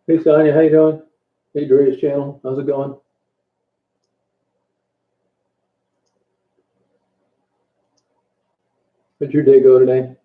Hey Sonia, how you doing? Hey Dre's channel, how's it going? How'd your day go today?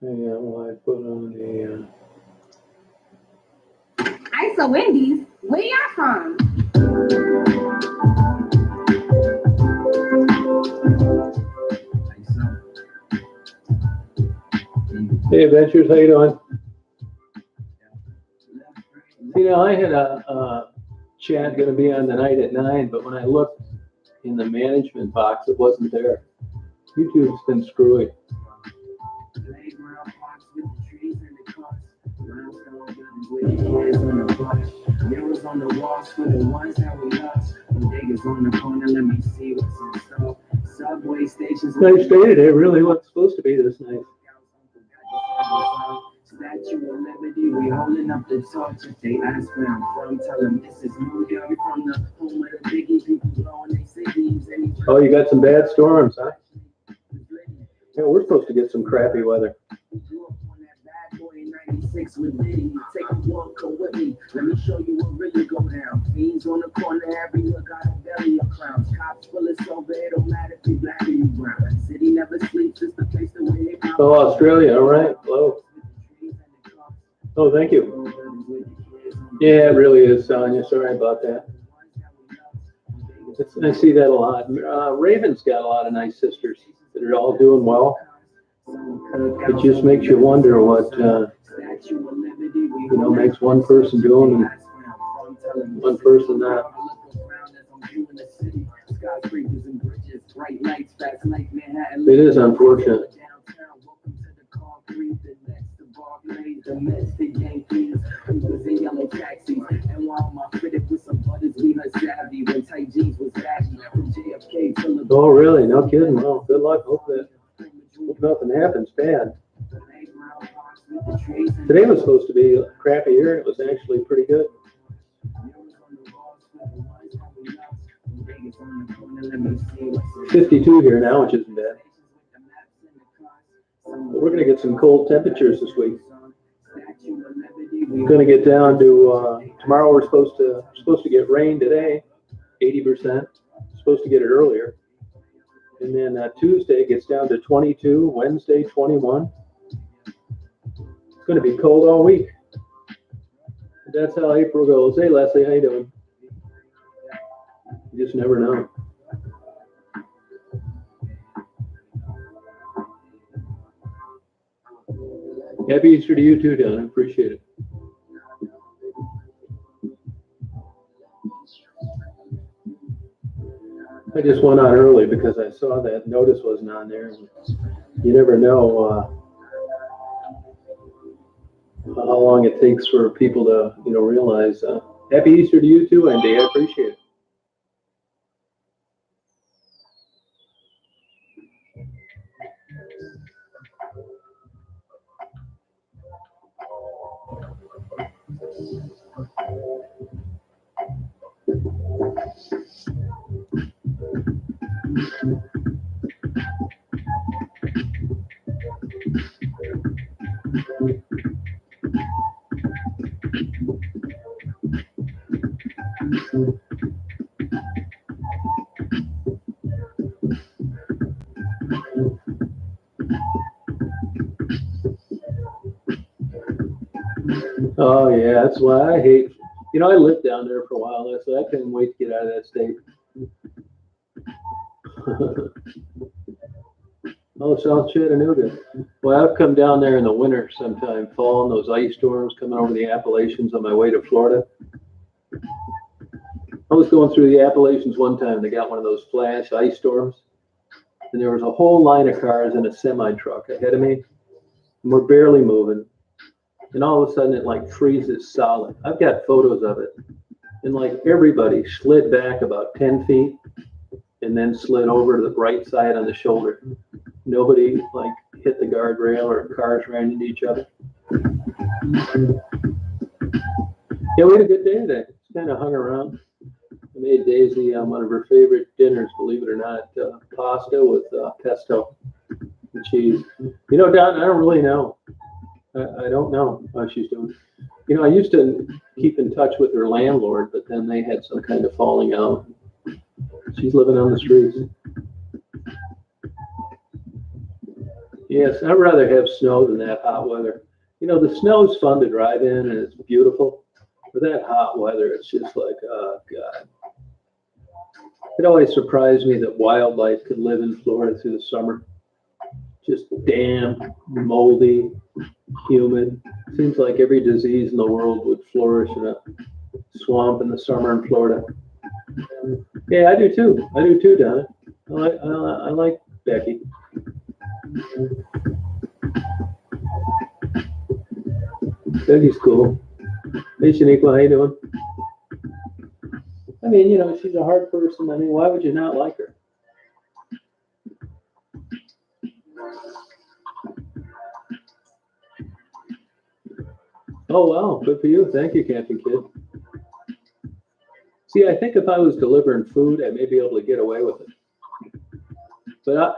Yeah, well, I put on a. Hi, so Wendy's. Where y'all from? Hey Adventures, how you doing? I had a chat going to be on tonight at 9, but when I looked in the management box, it wasn't there. YouTube's been screwy. Mirrors on the walls for the ones that we lost. Bodegas on the corner, let me see what's in store. Subway stations. Nice day today, really wasn't supposed to be this nice. Statue of Liberty, we holding up the torch. If they ask where I'm from, tell them this is New York, from the home of the biggie. People blowing they cities. Oh, you got some bad storms, huh? Yeah, we're supposed to get some crappy weather. With Diddy, take a walk, come with me. Let me show you what really go down. Fiends on the corner, every look got a belly of crowns. Cops full of silver, it don't matter if you black or you brown. City never sleeps, it's the place to win. Oh, Australia, all right. Hello. Oh, thank you. Yeah, it really is, Sonia. Sorry about that. I see that a lot. Raven's got a lot of nice sisters that are all doing well. It just makes you wonder what makes one person doing and one person not. It is unfortunate. Oh, really? No kidding. Well, good luck. Hope nothing happens bad. Today was supposed to be crappy here. It was actually pretty good. 52 here now, which isn't bad. But we're going to get some cold temperatures this week. We're going to get down to tomorrow. We're supposed to get rain today, 80%. Supposed to get it earlier, and then Tuesday gets down to 22. Wednesday 21. It's going to be cold all week. That's how April goes. Hey Leslie, how you doing? You just never know. Happy Easter to you too, Don. I appreciate it. I just went on early because I saw that notice wasn't on there. You never know how long it takes for people to, realize. Happy Easter to you too, Andy. I appreciate it. Oh yeah, that's why I hate. I lived down there for a while, so I couldn't wait to get out of that state. Oh, South Chattanooga. Well, I've come down there in the winter sometime, fall, and those ice storms coming over the Appalachians on my way to Florida. I was going through the Appalachians one time. They got one of those flash ice storms, and there was a whole line of cars in a semi truck ahead of me, and we're barely moving. And all of a sudden, it freezes solid. I've got photos of it, and everybody slid back about 10 feet, and then slid over to the right side on the shoulder. Nobody hit the guardrail or cars ran into each other. Yeah, we had a good day today. Just kind of hung around. I made Daisy one of her favorite dinners, believe it or not, pasta with pesto and cheese. You know, Don, I don't really know. I don't know how she's doing. You know, I used to keep in touch with her landlord, but then they had some kind of falling out. She's living on the streets. Yes, I'd rather have snow than that hot weather. You know, the snow's fun to drive in and it's beautiful. But that hot weather, it's just like, oh, God. It always surprised me that wildlife could live in Florida through the summer. Just damp, moldy, humid. Seems like every disease in the world would flourish in a swamp in the summer in Florida. Yeah, I do too. I do too, Donna. I like Becky. Becky's cool. Hey, Shaniqua, how you doing? I mean, you know, she's a hard person. I mean, why would you not like her? Oh, wow. Good for you. Thank you, Camping Kid. See, I think if I was delivering food, I may be able to get away with it. But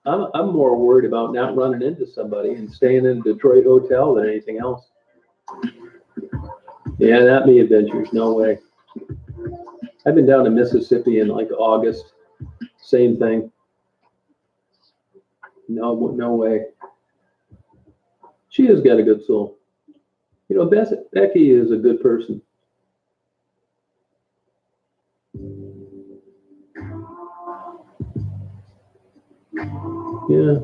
I'm more worried about not running into somebody and staying in a Detroit hotel than anything else. Yeah, not me adventures. No way. I've been down to Mississippi in like August. Same thing. No way. She has got a good soul. You know, Becky is a good person. Yeah.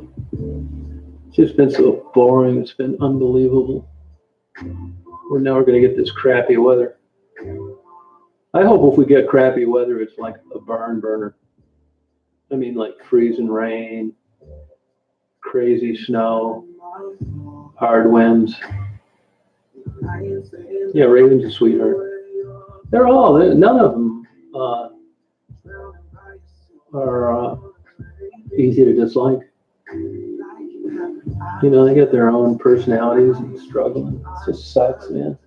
It's just been so boring. It's been unbelievable. We're now going to get this crappy weather. I hope if we get crappy weather, it's like a barn burner. I mean, like freezing rain, crazy snow, hard winds. Yeah, Raven's a sweetheart. None of them are easy to dislike. You know, they get their own personalities and struggling. It just sucks, man.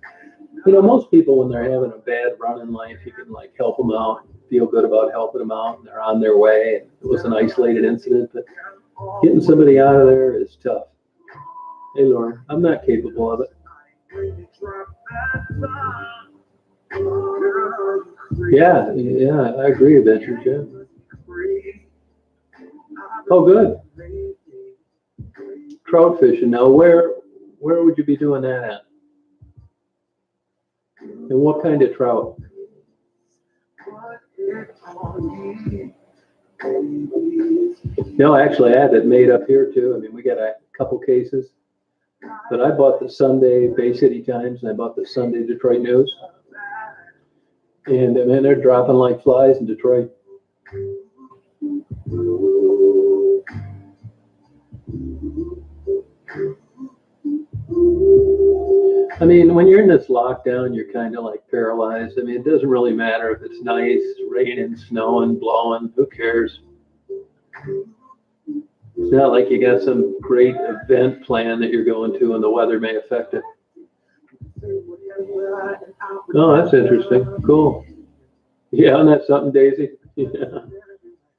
You know, most people, when they're having a bad run in life, you can like help them out, feel good about helping them out, and they're on their way. It was an isolated incident, but getting somebody out of there is tough. Hey, Lauren, I'm not capable of it. Yeah, I agree, Adventure Jim. Oh, good. Trout fishing. Now, where would you be doing that at? And what kind of trout? No, actually, I had it made up here too. I mean, we got a couple cases. But I bought the Sunday Bay City Times and I bought the Sunday Detroit News. And man, they're dropping like flies in Detroit. I mean, when you're in this lockdown, you're kind of like paralyzed. I mean, it doesn't really matter if it's nice, raining, snowing, blowing, who cares? It's not like you got some great event plan that you're going to and the weather may affect it. Oh, that's interesting. Cool. Yeah, and that's something, Daisy. Yeah.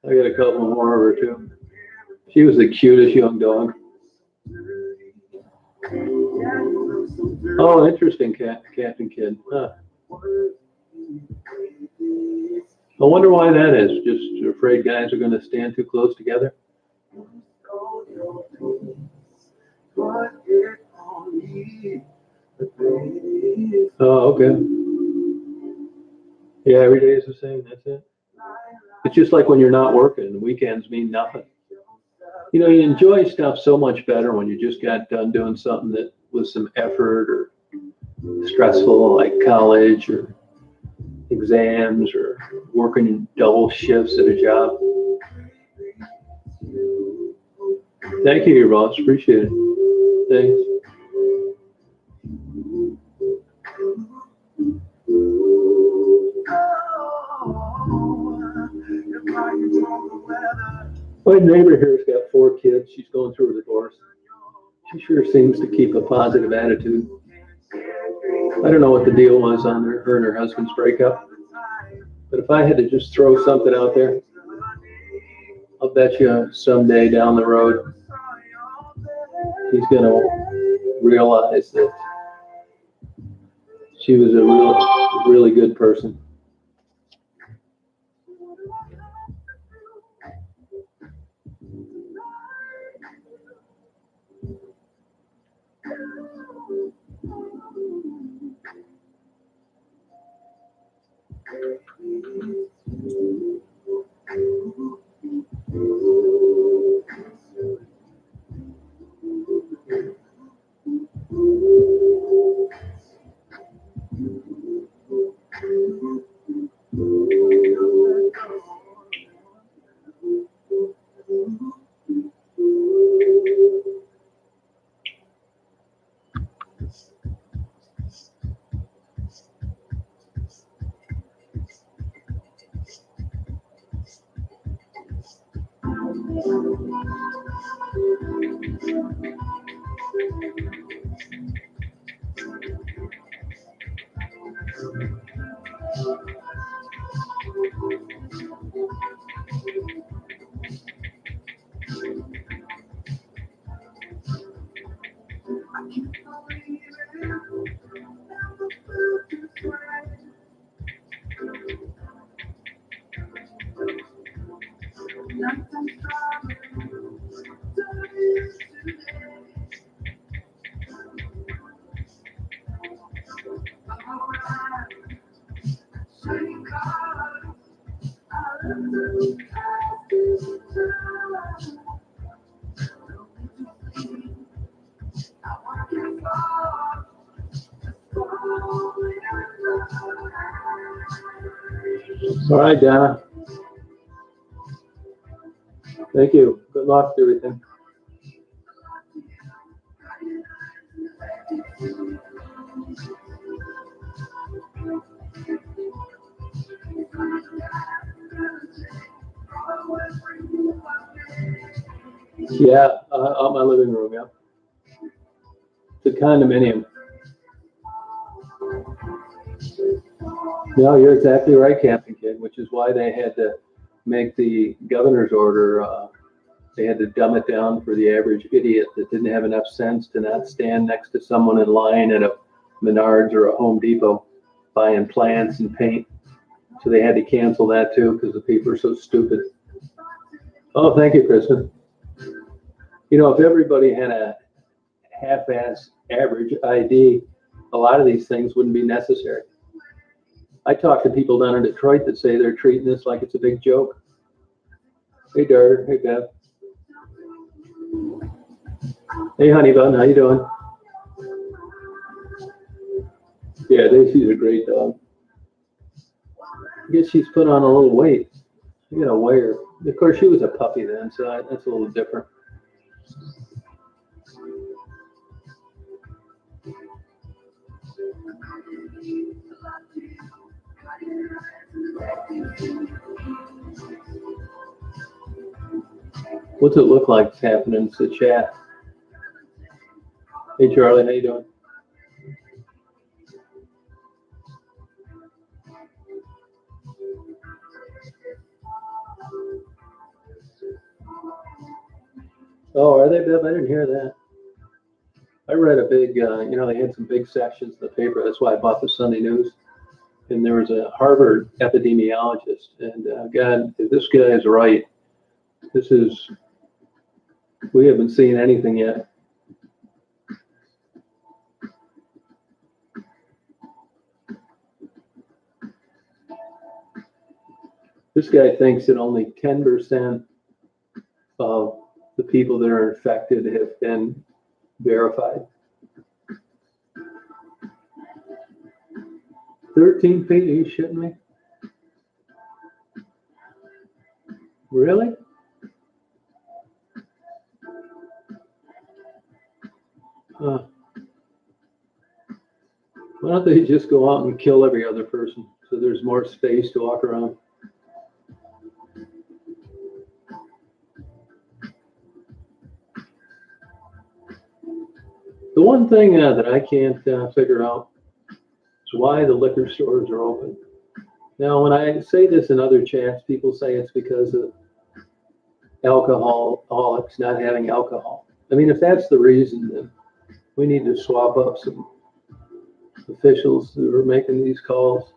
I got a couple more of her too. She was the cutest young dog. Oh, interesting, Captain Kid. Huh. I wonder why that is. Just afraid guys are going to stand too close together. Oh, okay. Yeah, every day is the same. That's it. It's just like when you're not working. Weekends mean nothing. You know, you enjoy stuff so much better when you just got done doing something that was some effort or stressful, like college or exams or working double shifts at a job. Thank you, Ross. Appreciate it. Thanks. My neighbor here's got 4 kids. She's going through a divorce. She sure seems to keep a positive attitude. I don't know what the deal was on her and her husband's breakup, but if I had to just throw something out there, I'll bet you someday down the road, he's going to realize that she was a really good person. All right, Donna. Thank you. Good luck with everything. Yeah, out my living room, yeah. It's a condominium. No, you're exactly right, Captain Kid, which is why they had to make the governor's order, they had to dumb it down for the average idiot that didn't have enough sense to not stand next to someone in line at a Menards or a Home Depot buying plants and paint. So they had to cancel that too because the people are so stupid. Oh, thank you, Kristen. You know, if everybody had a half-ass average ID, a lot of these things wouldn't be necessary. I talk to people down in Detroit that say they're treating this like it's a big joke. Hey, Darter. Hey, Bev. Hey, Honey Bun. How you doing? Yeah, she's a great dog. I guess she's put on a little weight. You gotta weigh her. Of course, she was a puppy then, so that's a little different. What's it look like happening to the chat? Hey, Charlie, how you doing? Oh, are they, Bev? I didn't hear that. I read a big, they had some big sections in the paper. That's why I bought the Sunday News. And there was a Harvard epidemiologist. And God, if this guy is right, we haven't seen anything yet. This guy thinks that only 10% of the people that are infected have been verified. 13 feet? Are you shitting me? Really? Why don't they just go out and kill every other person so there's more space to walk around? one thing that I can't figure out is why the liquor stores are open. Now, when I say this in other chats, people say it's because of alcoholics not having alcohol. I mean, if that's the reason, then we need to swap up some officials who are making these calls.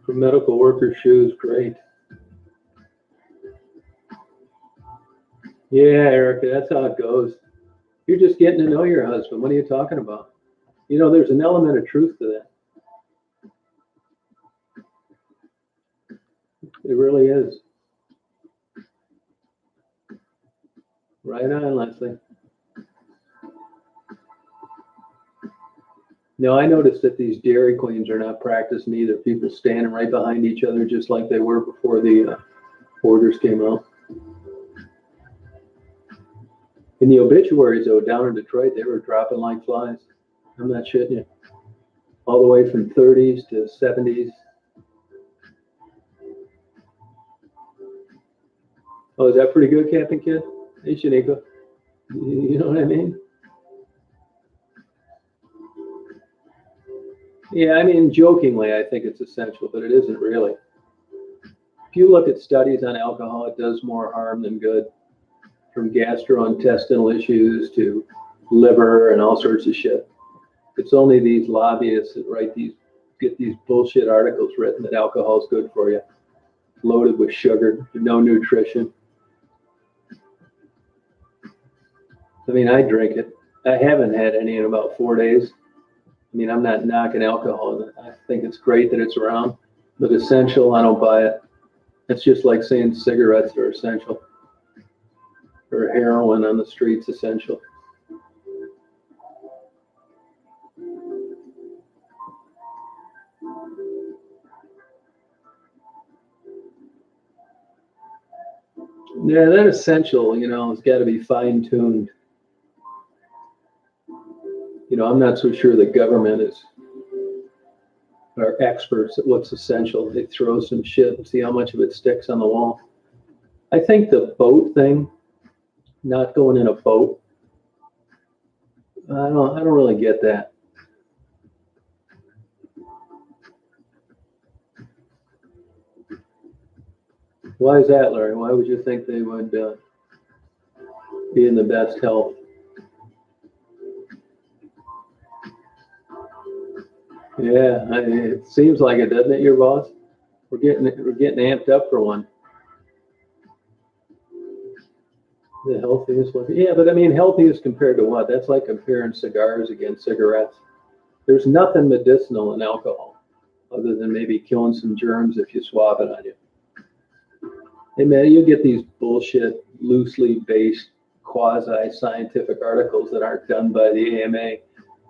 For medical worker shoes, great. Yeah, Erica, that's how it goes. You're just getting to know your husband. What are you talking about? You know, there's an element of truth to that. It really is. Right on, Leslie. No, I noticed that these Dairy Queens are not practicing either. People standing right behind each other just like they were before the orders came out. In the obituaries, though, down in Detroit, they were dropping like flies. I'm not shitting you. All the way from 30s to 70s. Oh, is that pretty good, Captain Kid? Hey, Shaniqua. You know what I mean? Yeah, I mean, jokingly, I think it's essential, but it isn't really. If you look at studies on alcohol, it does more harm than good, from gastrointestinal issues to liver and all sorts of shit. It's only these lobbyists that get these bullshit articles written that alcohol is good for you, loaded with sugar, no nutrition. I mean, I drink it. I haven't had any in about 4 days. I mean, I'm not knocking alcohol. I think it's great that it's around, but essential, I don't buy it. It's just like saying cigarettes are essential, or heroin on the streets essential. Yeah, that essential, you know, has got to be fine-tuned. You know, I'm not so sure the government are experts at what's essential. They throw some shit and see how much of it sticks on the wall. I think the boat thing, not going in a boat, I don't really get that. Why is that, Larry? Why would you think they would be in the best health? Yeah, it seems like it, doesn't it, your boss? We're getting amped up for one. The healthiest one. Yeah, but I mean, healthiest compared to what? That's like comparing cigars against cigarettes. There's nothing medicinal in alcohol other than maybe killing some germs if you swab it on you. Hey man, you get these bullshit, loosely based, quasi-scientific articles that aren't done by the AMA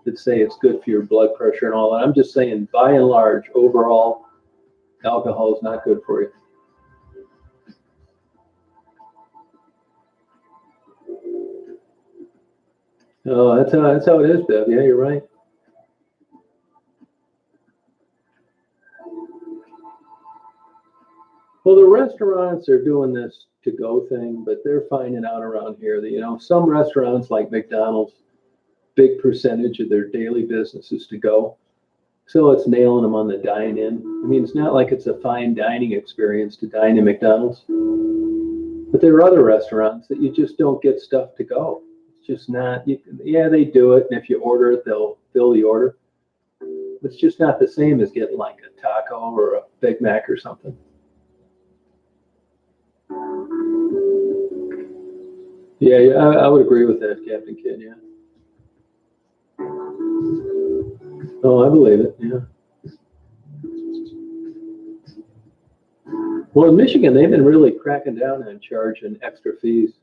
that say it's good for your blood pressure and all that. I'm just saying, by and large, overall, alcohol is not good for you. Oh, that's how it is, Bev. Yeah, you're right. Well, the restaurants are doing this to-go thing, but they're finding out around here that, you know, some restaurants like McDonald's, big percentage of their daily business is to go. So it's nailing them on the dine-in. I mean, it's not like it's a fine dining experience to dine in McDonald's, but there are other restaurants that you just don't get stuff to go. It's just not, yeah, they do it, and if you order it, they'll fill the order. It's just not the same as getting like a taco or a Big Mac or something. Yeah, I would agree with that, Captain Kidd, yeah. Oh, I believe it, yeah. Well, in Michigan, they've been really cracking down on charging extra fees.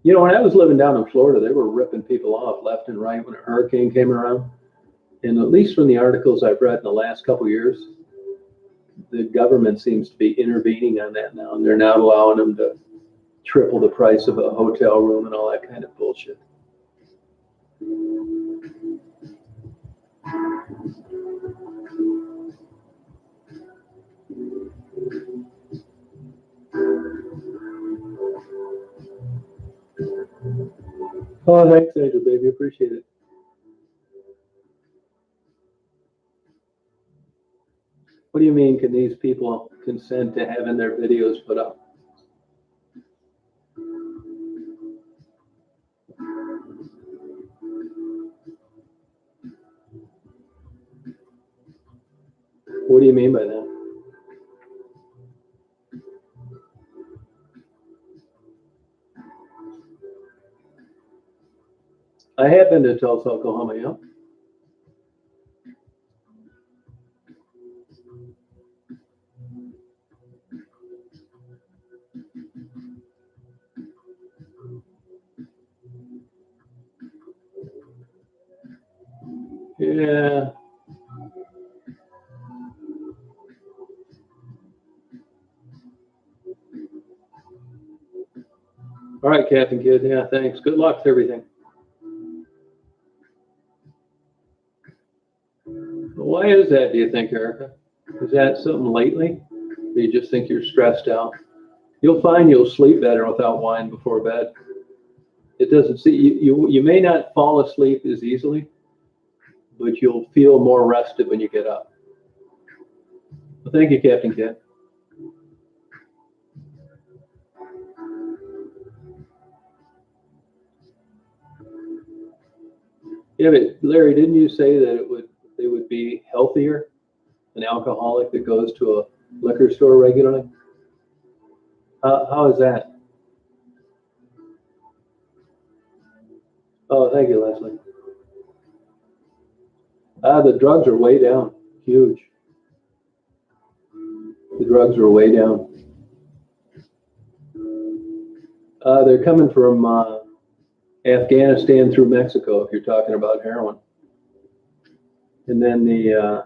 You know, when I was living down in Florida, they were ripping people off left and right when a hurricane came around. And at least from the articles I've read in the last couple of years, the government seems to be intervening on that now. And they're not allowing them to triple the price of a hotel room and all that kind of bullshit. Oh, thanks, Angel, baby. Appreciate it. What do you mean, can these people consent to having their videos put up? What do you mean by that? I have been to Tulsa, Oklahoma, yeah. Yeah. All right, Captain Kid. Yeah, thanks. Good luck with everything. Why is that, do you think, Erica? Is that something lately? Or you just think you're stressed out? You'll find you'll sleep better without wine before bed. It doesn't see you may not fall asleep as easily, but you'll feel more rested when you get up. Well, thank you, Captain Kid. Yeah, but Larry, didn't you say that they would be healthier, an alcoholic that goes to a liquor store regularly? How is that? Oh, thank you, Leslie. The drugs are way down, huge. The drugs are way down. They're coming from Afghanistan through Mexico, if you're talking about heroin. And then the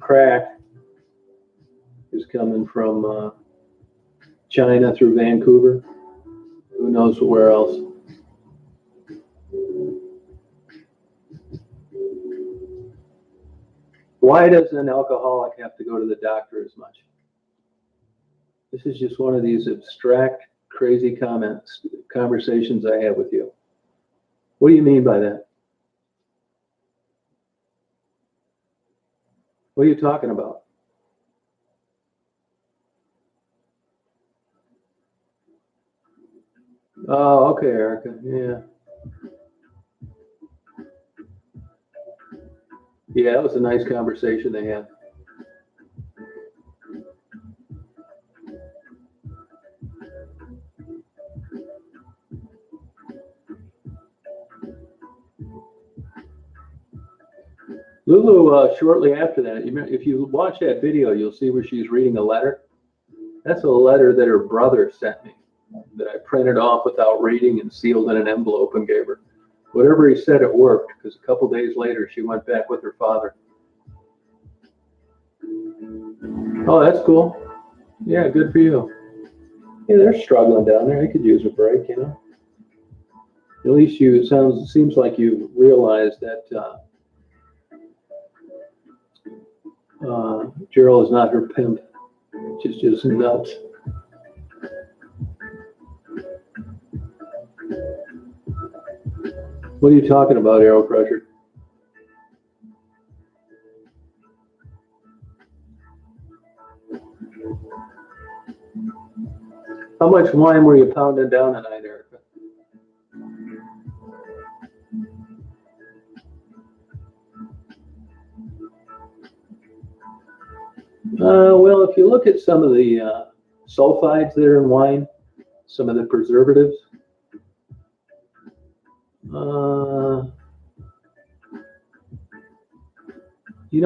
crack is coming from China through Vancouver. Who knows where else? Why does an alcoholic have to go to the doctor as much? This is just one of these abstract, crazy conversations I have with you. What do you mean by that? What are you talking about? Oh, okay, Erica. Yeah. Yeah, it was a nice conversation they had. Lulu, shortly after that, if you watch that video, you'll see where she's reading a letter. That's a letter that her brother sent me that I printed off without reading and sealed in an envelope and gave her. Whatever he said, it worked, because a couple days later, she went back with her father. Oh, that's cool. Yeah, good for you. Yeah, they're struggling down there. They could use a break, you know. At least seems like you realize that Gerald is not her pimp. She's just nuts. What are you talking about, Arrow Crusher? How much wine were you pounding down tonight, Erica? Well, if you look at some of the sulfides that are in wine, some of the preservatives,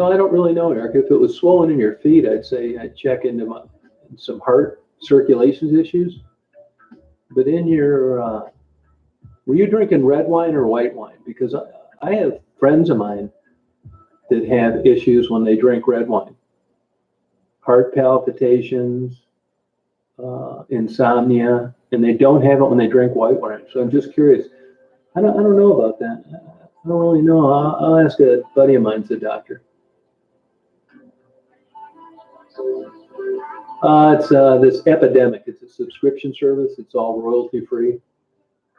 I don't really know, Eric. If it was swollen in your feet, I'd say I'd check into some heart circulation issues. But in your, were you drinking red wine or white wine? Because I have friends of mine that have issues when they drink red wine. Heart palpitations, insomnia, and they don't have it when they drink white wine. So I'm just curious. I don't know about that. I don't really know. I'll ask a buddy of mine's a doctor. It's this Epidemic. It's a subscription service. It's all royalty free.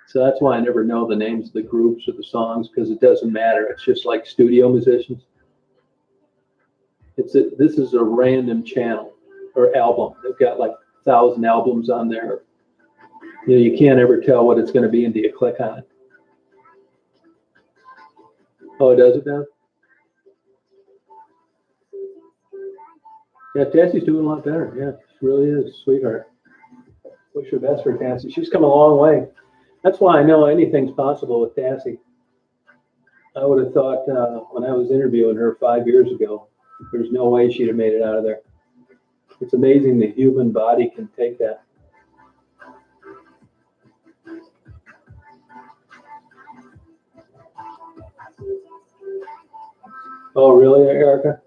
So that's why I never know the names of the groups or the songs, because it doesn't matter. It's just like studio musicians. This is a random channel or album. They've got like 1,000 albums on there. You can't ever tell what it's going to be until you click on it. Oh, it does it now? Yeah, Tassie's doing a lot better. Yeah, she really is, sweetheart. Wish her best for Tassie. She's come a long way. That's why I know anything's possible with Tassie. I would have thought when I was interviewing her 5 years ago, there's no way she'd have made it out of there. It's amazing the human body can take that. Oh, really, Erica?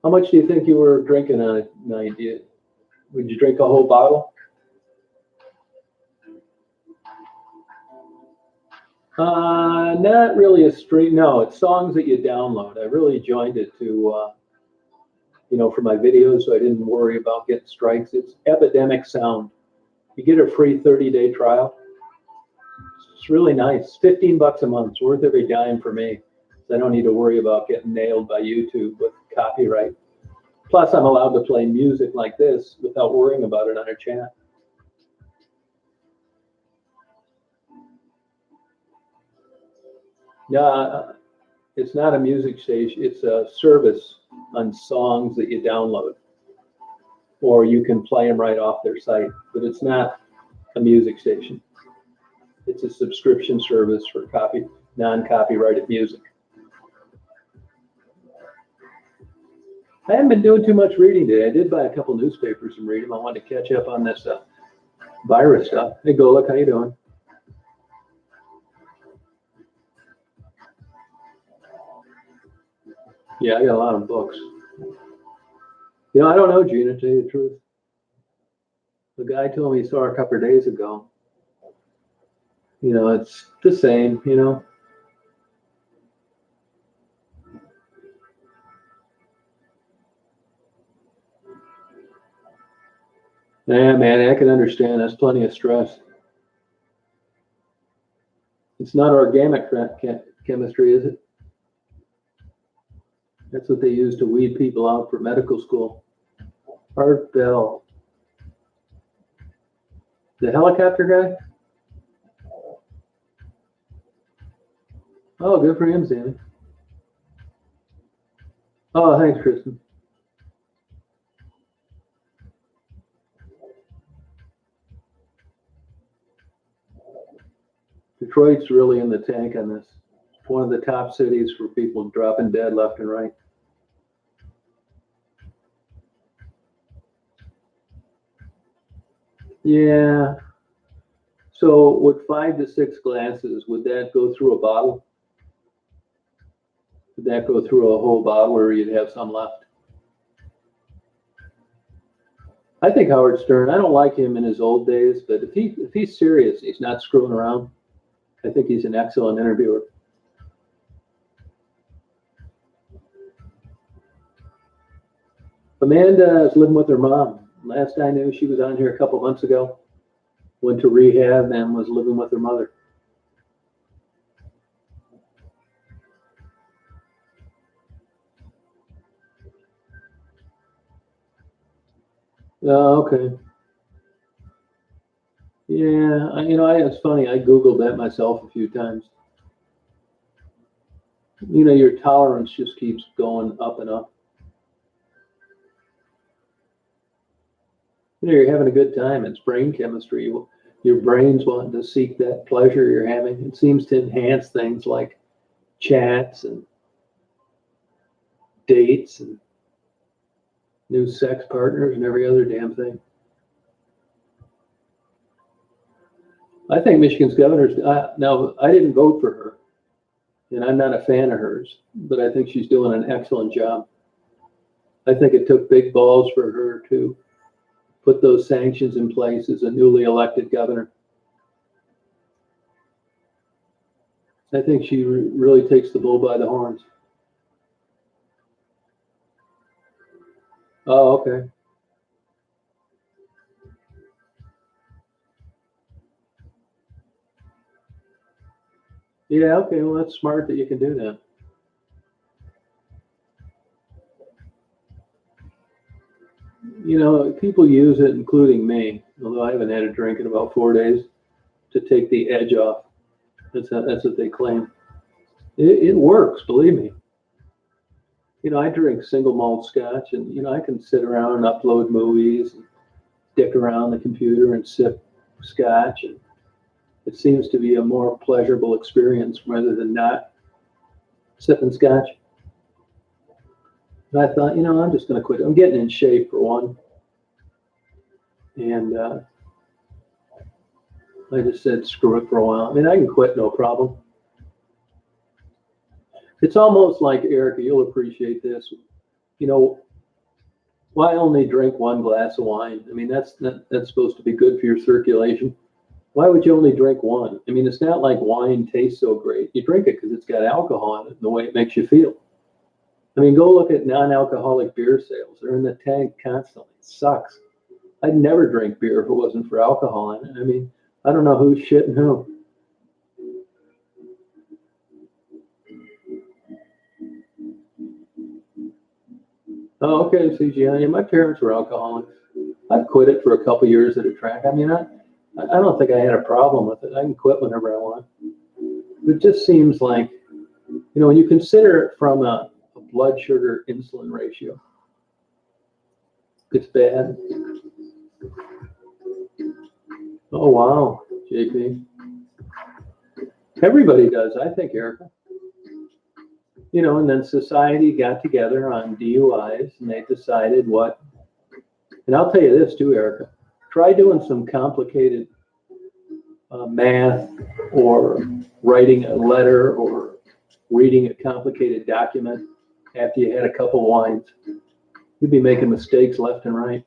How much do you think you were drinking on a night? Would you drink a whole bottle? Not really a stream. No, it's songs that you download. I really joined it to, for my videos, so I didn't worry about getting strikes. It's Epidemic Sound. You get a free 30-day trial. It's really nice. $15 a month. It's worth every dime for me. I don't need to worry about getting nailed by YouTube with copyright. Plus, I'm allowed to play music like this without worrying about it on a chat. No, it's not a music station. It's a service on songs that you download, or you can play them right off their site. But it's not a music station. It's a subscription service for non-copyrighted music. I haven't been doing too much reading today. I did buy a couple newspapers and read them. I wanted to catch up on this virus stuff. Hey, Goluk, how you doing? Yeah, I got a lot of books. I don't know, Gina, to tell you the truth. The guy told me he saw her a couple of days ago. It's the same, Yeah, man, I can understand. That's plenty of stress. It's not organic chemistry, is it? That's what they use to weed people out for medical school. Art Bell. The helicopter guy? Oh, good for him, Sammy. Oh, thanks, Kristen. Detroit's really in the tank on this. It's one of the top cities for people dropping dead left and right. Yeah. So with 5 to 6 glasses, would that go through a bottle? Would that go through a whole bottle, or you'd have some left? I think Howard Stern, I don't like him in his old days, but if he's serious, he's not screwing around, I think he's an excellent interviewer. Amanda is living with her mom. Last I knew, she was on here a couple months ago. Went to rehab and was living with her mother. Oh, okay. Yeah, it's funny. I Googled that myself a few times. Your tolerance just keeps going up and up. You're having a good time. It's brain chemistry. Your brain's wanting to seek that pleasure you're having. It seems to enhance things like chats and dates and new sex partners and every other damn thing. I think Michigan's governor's, now, I didn't vote for her, and I'm not a fan of hers, but I think she's doing an excellent job. I think it took big balls for her to put those sanctions in place as a newly elected governor. I think she really takes the bull by the horns. Oh, okay. Yeah, okay, well, that's smart that you can do that. You know, people use it, including me, although I haven't had a drink in about 4 days, to take the edge off. That's what they claim. It works, believe me. You know, I drink single malt scotch, and, you know, I can sit around and upload movies and dick around the computer and sip scotch. And it seems to be a more pleasurable experience rather than not sipping scotch. And I thought, you know, I'm just going to quit. I'm getting in shape for one. And I just said, screw it for a while. I mean, I can quit, no problem. It's almost like, Erica, you'll appreciate this. You know, why only drink one glass of wine? I mean, that's supposed to be good for your circulation. Why would you only drink one? I mean, it's not like wine tastes so great. You drink it because it's got alcohol in it and the way it makes you feel. I mean, go look at non-alcoholic beer sales. They're in the tank constantly. It sucks. I'd never drink beer if it wasn't for alcohol in it. I mean, I don't know who's shitting who. Oh, okay, CGI. Yeah, my parents were alcoholics. I've quit it for a couple years at a track. I mean, I don't think I had a problem with it. I can quit whenever I want. It just seems like, you know, when you consider it from a blood sugar insulin ratio, it's bad. Oh, wow, JP. Everybody does, I think, Erica. You know, and then society got together on DUIs and they decided what, and I'll tell you this too, Erica, try doing some complicated math or writing a letter or reading a complicated document after you had a couple wines. You'd be making mistakes left and right.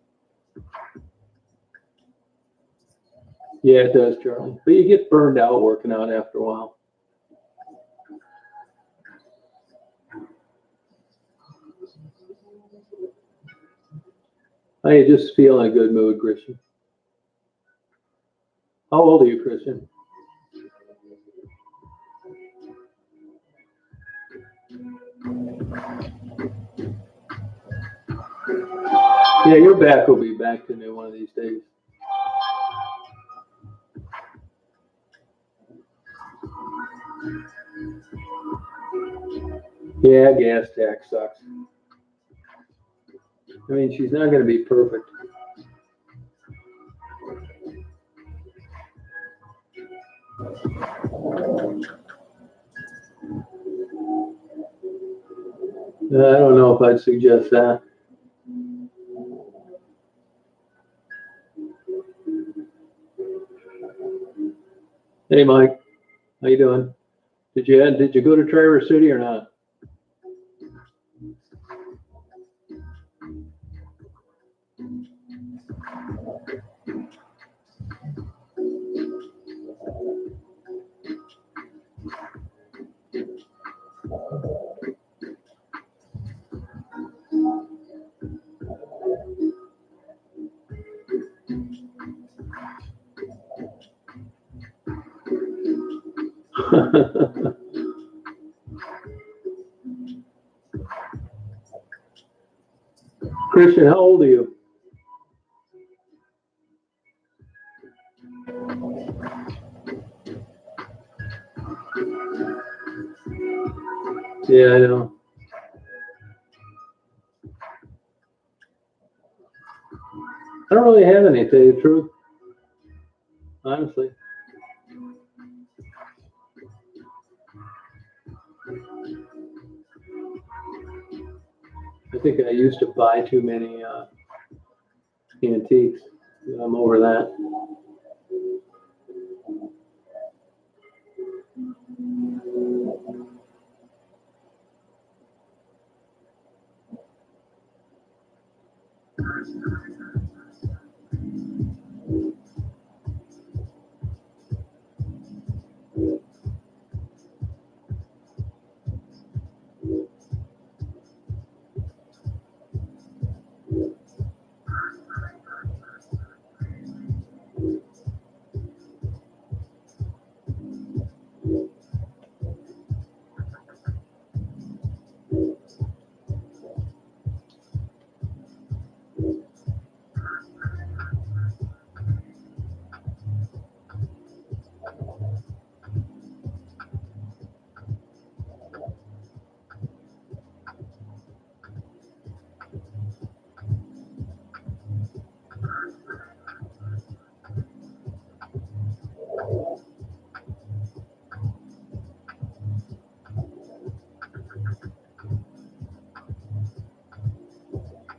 Yeah, it does, Charlie. But you get burned out working out after a while. I just feel in a good mood, Christian. How old are you, Christian? Yeah, your back will be back to new one of these days. Yeah, gas tax sucks. I mean, she's not going to be perfect. I don't know if I'd suggest that. Hey, Mike, how you doing? Did you go to Traverse City or not? Christian, how old are you? Yeah, I know. I don't really have any, to tell you the truth. Honestly. I think I used to buy too many antiques. I'm over that.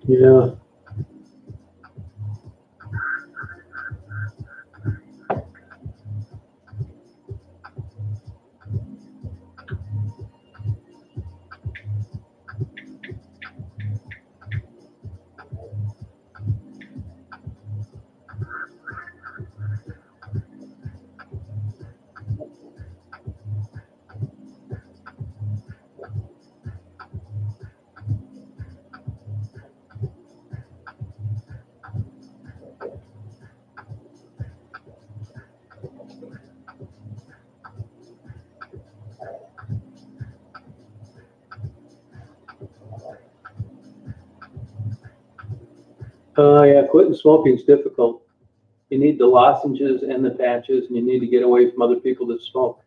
Yeah. Yeah, quitting smoking is difficult. You need the lozenges and the patches, and you need to get away from other people that smoke.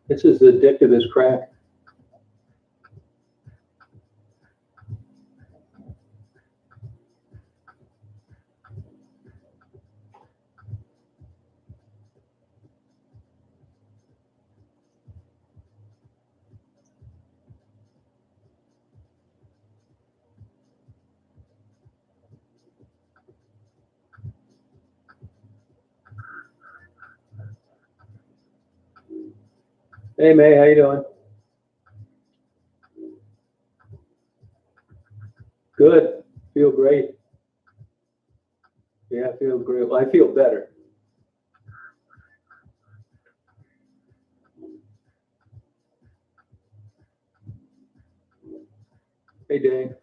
It's as addictive as crack. Hey, May, how you doing? Good. Feel great. Yeah, I feel great. Well, I feel better. Hey, Dave.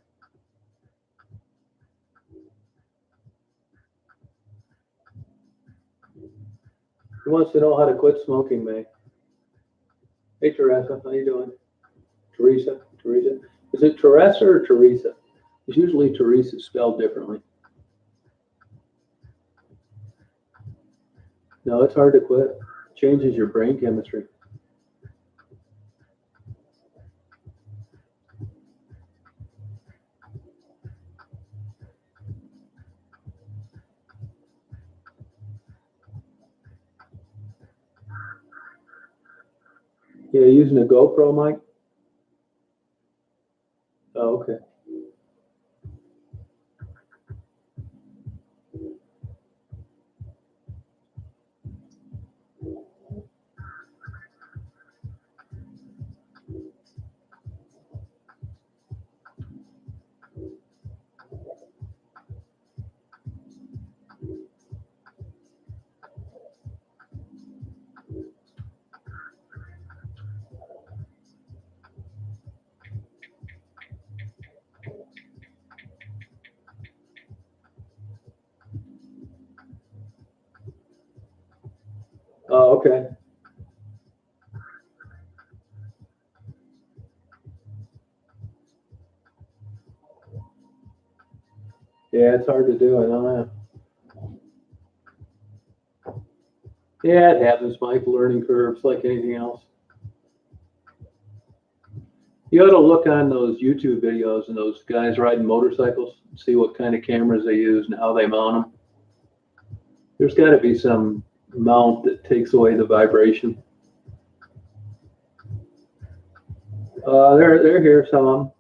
He wants to know how to quit smoking, May. Hey, Teresa, how you doing? Teresa? Is it Teresa or Teresa? It's usually Teresa spelled differently. No, it's hard to quit. Changes your brain chemistry. Yeah, using a GoPro mic? Oh, okay. Oh, okay. Yeah, it's hard to do. I don't know. Yeah, it happens, Mike. Learning curves like anything else. You ought to look on those YouTube videos and those guys riding motorcycles, see what kind of cameras they use and how they mount them. There's got to be some mount that takes away the vibration. They're here, some of them.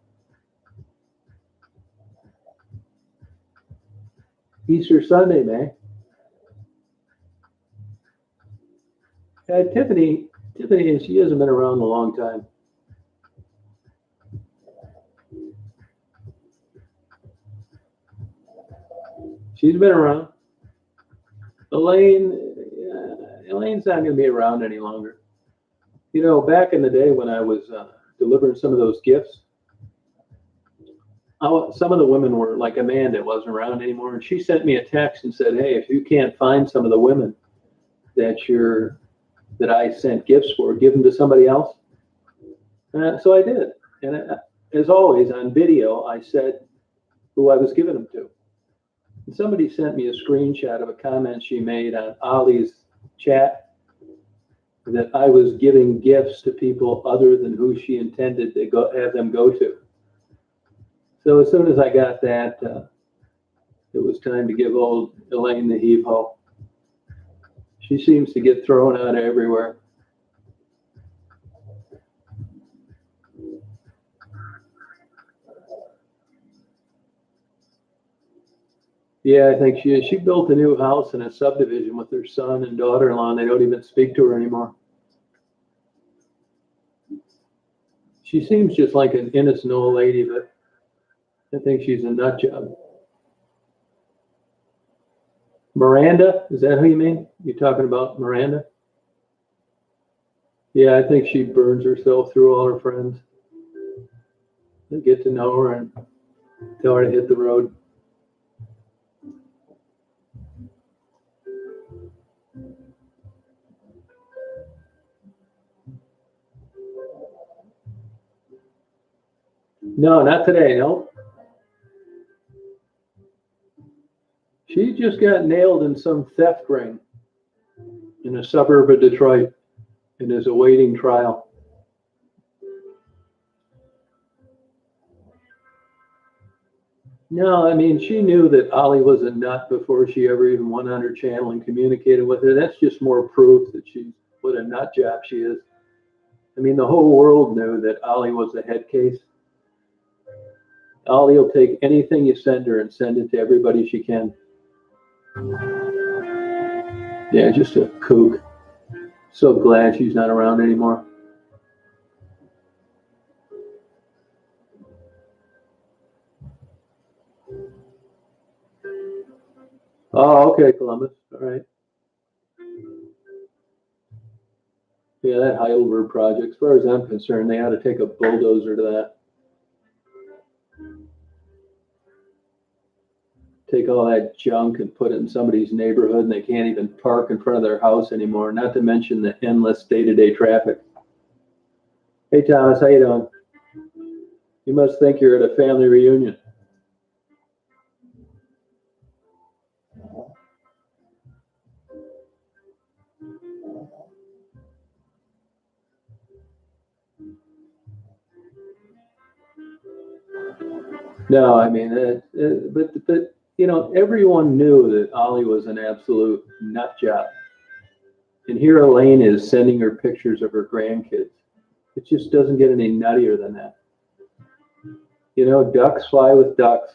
Easter Sunday, May. Tiffany, she hasn't been around a long time. She's been around. Elaine's not going to be around any longer. You know, back in the day when I was delivering some of those gifts, some of the women were like Amanda wasn't around anymore, and she sent me a text and said, "Hey, if you can't find some of the women that I sent gifts for, give them to somebody else." So I did, and as always on video, I said who I was giving them to. And somebody sent me a screenshot of a comment she made on Ollie's chat that I was giving gifts to people other than who she intended to have them go to. So as soon as I got that, it was time to give old Elaine the heave-ho. She seems to get thrown out everywhere. Yeah, I think she is. She built a new house in a subdivision with her son and daughter-in-law, and they don't even speak to her anymore. She seems just like an innocent old lady, but I think she's a nut job. Miranda, is that who you mean? You talking about Miranda? Yeah, I think she burns herself through all her friends. They get to know her and tell her to hit the road. No, not today, no. She just got nailed in some theft ring in a suburb of Detroit and is awaiting trial. No, I mean, she knew that Ollie was a nut before she ever even went on her channel and communicated with her. That's just more proof that she's what a nut job she is. I mean, the whole world knew that Ollie was a head case. Ollie will take anything you send her and send it to everybody she can. Yeah, just a kook. So glad she's not around anymore. Oh, okay, Columbus. All right. Yeah, that Heidelberg project, as far as I'm concerned, they ought to take a bulldozer to that. Take all that junk and put it in somebody's neighborhood and they can't even park in front of their house anymore, not to mention the endless day-to-day traffic. Hey, Thomas, how you doing? You must think you're at a family reunion. No, I mean, but you know, everyone knew that Ollie was an absolute nut job. And here Elaine is sending her pictures of her grandkids. It just doesn't get any nuttier than that. You know, ducks fly with ducks.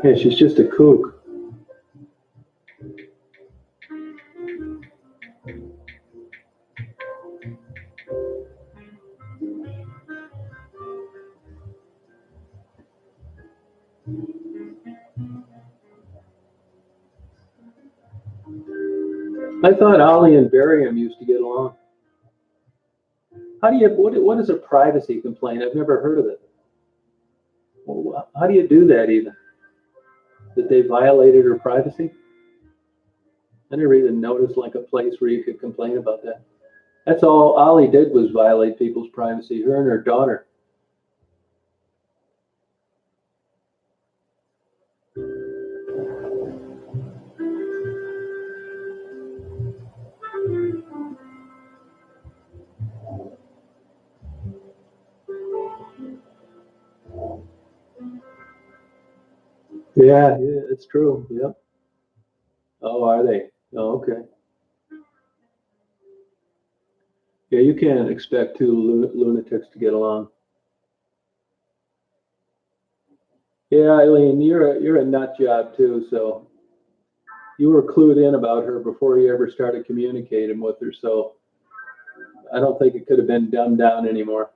Yeah, she's just a kook. I thought Ollie and Barium used to get along. How do you, what is a privacy complaint? I've never heard of it. Well, how do you do that even? That they violated her privacy? I never even noticed like a place where you could complain about that. That's all Ollie did was violate people's privacy, her and her daughter. Yeah, it's true. Yep. Oh, are they? Oh, okay. Yeah, you can't expect two lunatics to get along. Yeah, Eileen, you're a nut job too, so you were clued in about her before you ever started communicating with her, so I don't think it could have been dumbed down anymore.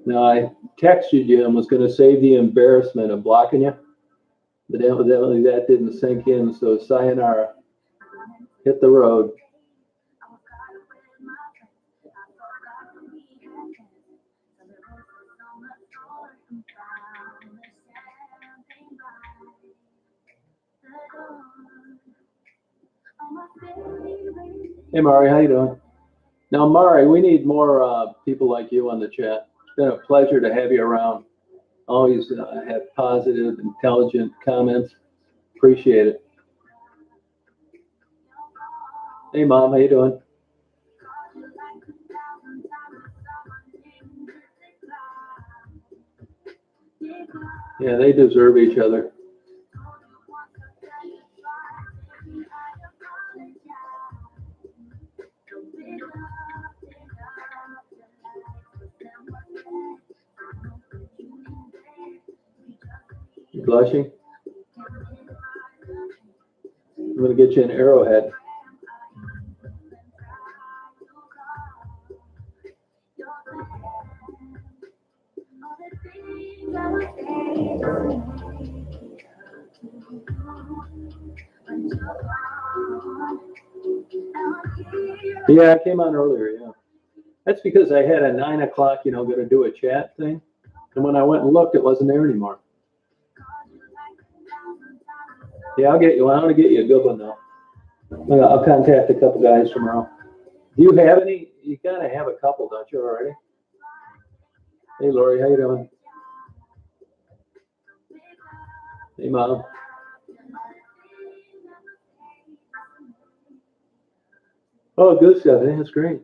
No, I texted you and was going to save the embarrassment of blocking you, but evidently that didn't sink in, so sayonara. Hit the road. Hey, Mari, how you doing? Now, Mari, we need more people like you on the chat. It's been a pleasure to have you around. Always have positive, intelligent comments. Appreciate it. Hey, Mom, how you doing? Yeah, they deserve each other. Lushing? I'm gonna get you an Arrowhead. Yeah, I came on earlier, yeah. That's because I had a 9 o'clock, gonna do a chat thing. And when I went and looked, it wasn't there anymore. Yeah, I'll get you one. I'm gonna get you a good one though. I'll contact a couple guys tomorrow. Do you have any? You gotta have a couple, don't you already? Hey Lori, how you doing? Hey Mom. Oh, good stuff. That's great.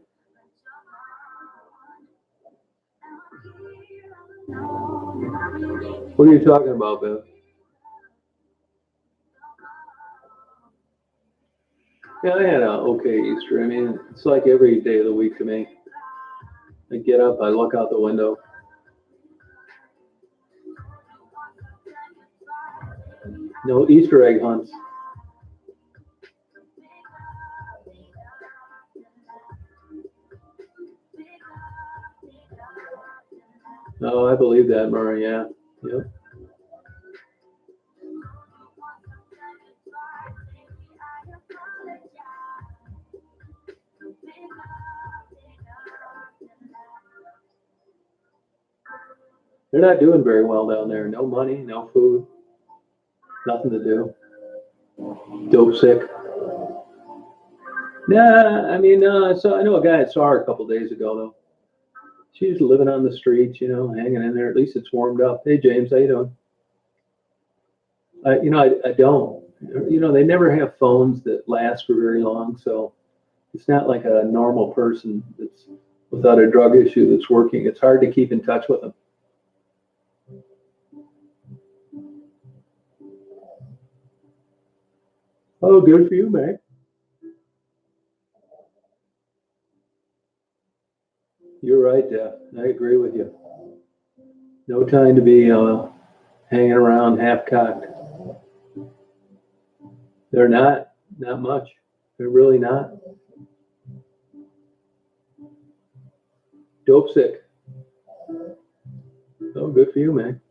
What are you talking about, Bev? Yeah, I had a okay Easter. I mean, it's like every day of the week to me. I get up, I look out the window. No Easter egg hunts. No, I believe that, Murray. Yeah. Yep. They're not doing very well down there. No money, no food, nothing to do. Dope sick. Nah, I mean, so I know a guy I saw her a couple days ago though. She's living on the streets, hanging in there. At least it's warmed up. Hey James, how you doing? I don't. They never have phones that last for very long, so it's not like a normal person that's without a drug issue that's working. It's hard to keep in touch with them. Oh, good for you, man. You're right, Jeff. I agree with you. No time to be hanging around half-cocked. They're not much. They're really not. Dope sick. Oh, good for you, man.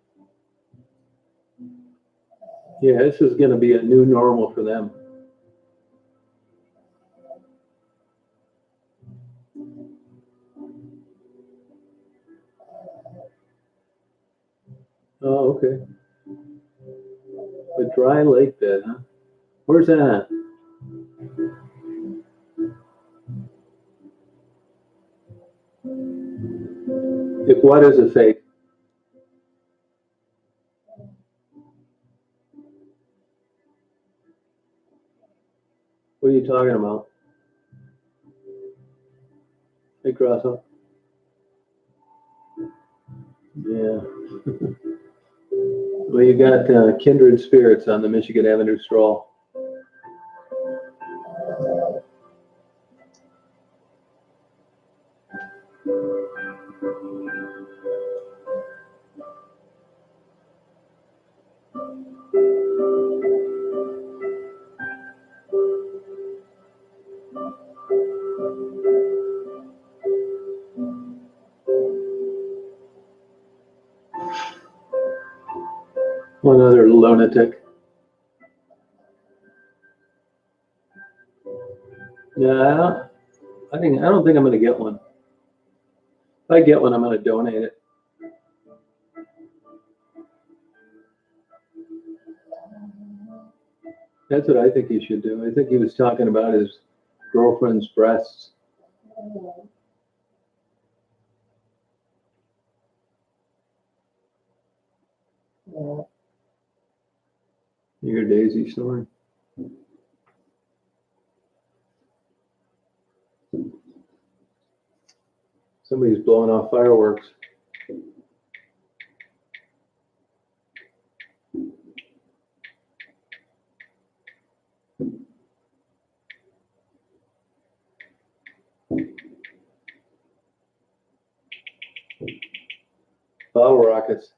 Yeah, this is going to be a new normal for them. Oh, okay. A dry lake bed, huh? Where's that? If what is a fake? What are you talking about? Hey, Grosso. Yeah. Well, you got kindred spirits on the Michigan Avenue stroll. One other lunatic. Yeah, I don't think I'm going to get one. If I get one, I'm going to donate it. That's what I think he should do. I think he was talking about his girlfriend's breasts. You hear Daisy snoring? Somebody's blowing off fireworks. Bottle rockets.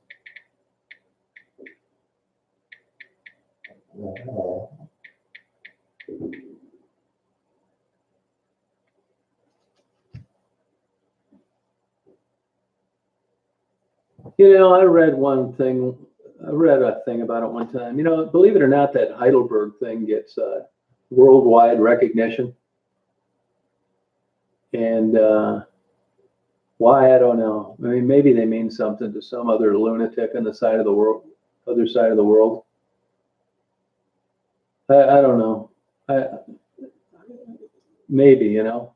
You know, I read a thing about it one time. You know, believe it or not, that Heidelberg thing gets worldwide recognition. And why, I don't know. I mean, maybe they mean something to some other lunatic on the other side of the world. I don't know. Maybe, you know.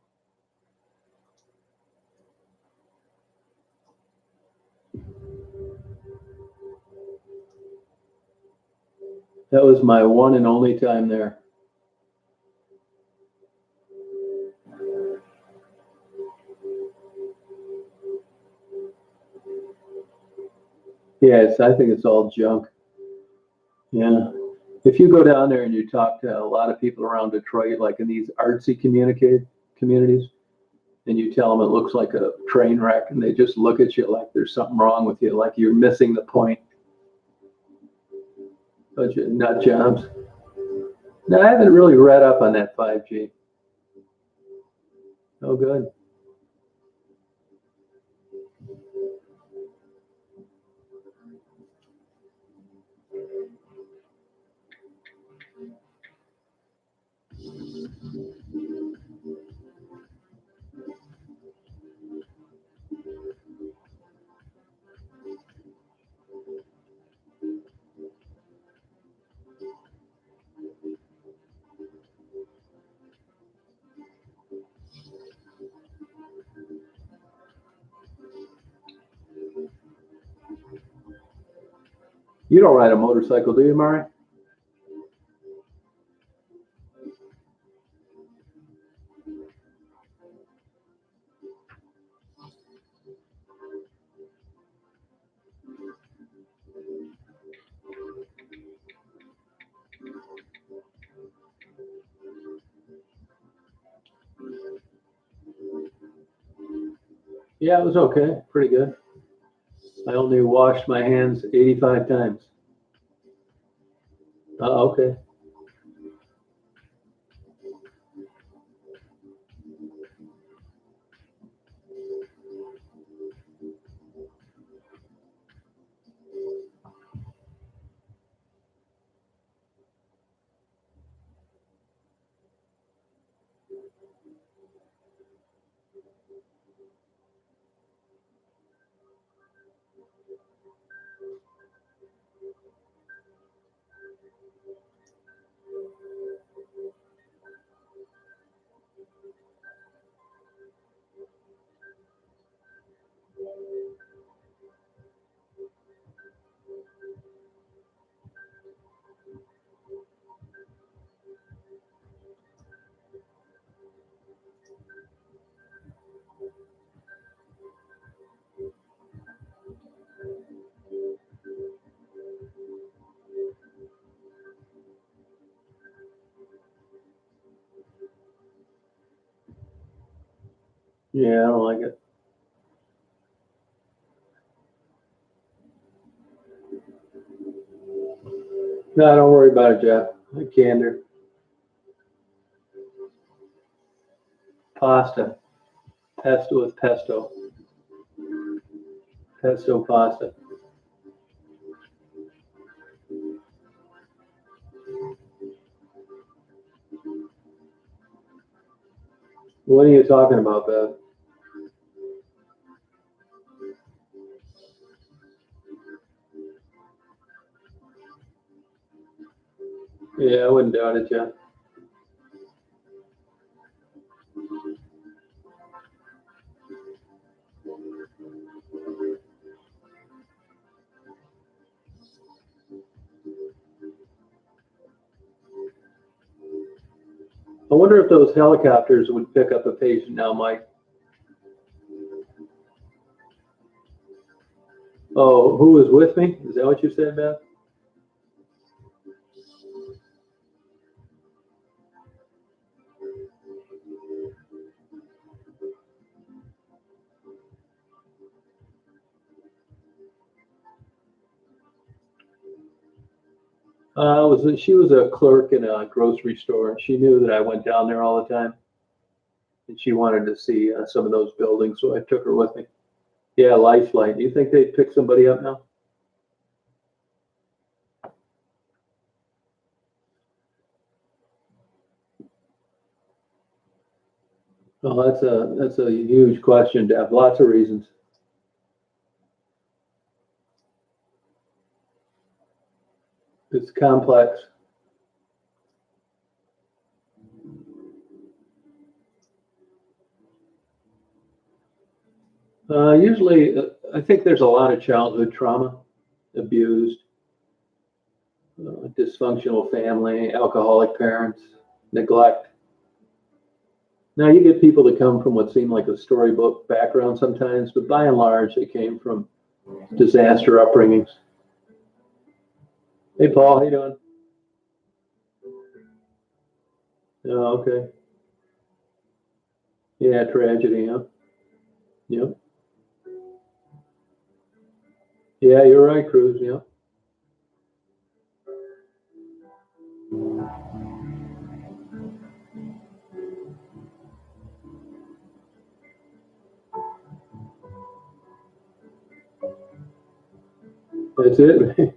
That was my one and only time there. Yes, I think it's all junk. Yeah. If you go down there and you talk to a lot of people around Detroit, like in these artsy communities, and you tell them it looks like a train wreck, and they just look at you like there's something wrong with you, like you're missing the point. Bunch of nut jobs. No, I haven't really read up on that 5G. Oh, good. You don't ride a motorcycle, do you, Mari? Yeah, it was okay. Pretty good. I only washed my hands 85 times. Okay. Yeah, I don't like it. No, don't worry about it, Jeff. Candor. Pasta. Pesto with pesto. Pesto pasta. What are you talking about, Bev? Yeah, I wouldn't doubt it, Jeff. I wonder if those helicopters would pick up a patient now, Mike. Oh, who was with me? Is that what you said, Beth? She was a clerk in a grocery store, and she knew that I went down there all the time, and she wanted to see some of those buildings, so I took her with me. Yeah, Lifeline. Do you think they'd pick somebody up now? Oh, that's a huge question, Deb. Lots of reasons. It's complex. Usually, I think there's a lot of childhood trauma, abused, dysfunctional family, alcoholic parents, neglect. Now, you get people that come from what seem like a storybook background sometimes, but by and large, they came from disaster upbringings. Hey, Paul, how you doing? Oh, okay. Yeah, tragedy, huh? Yep. Yeah, you're right, Cruz. Yeah. That's it.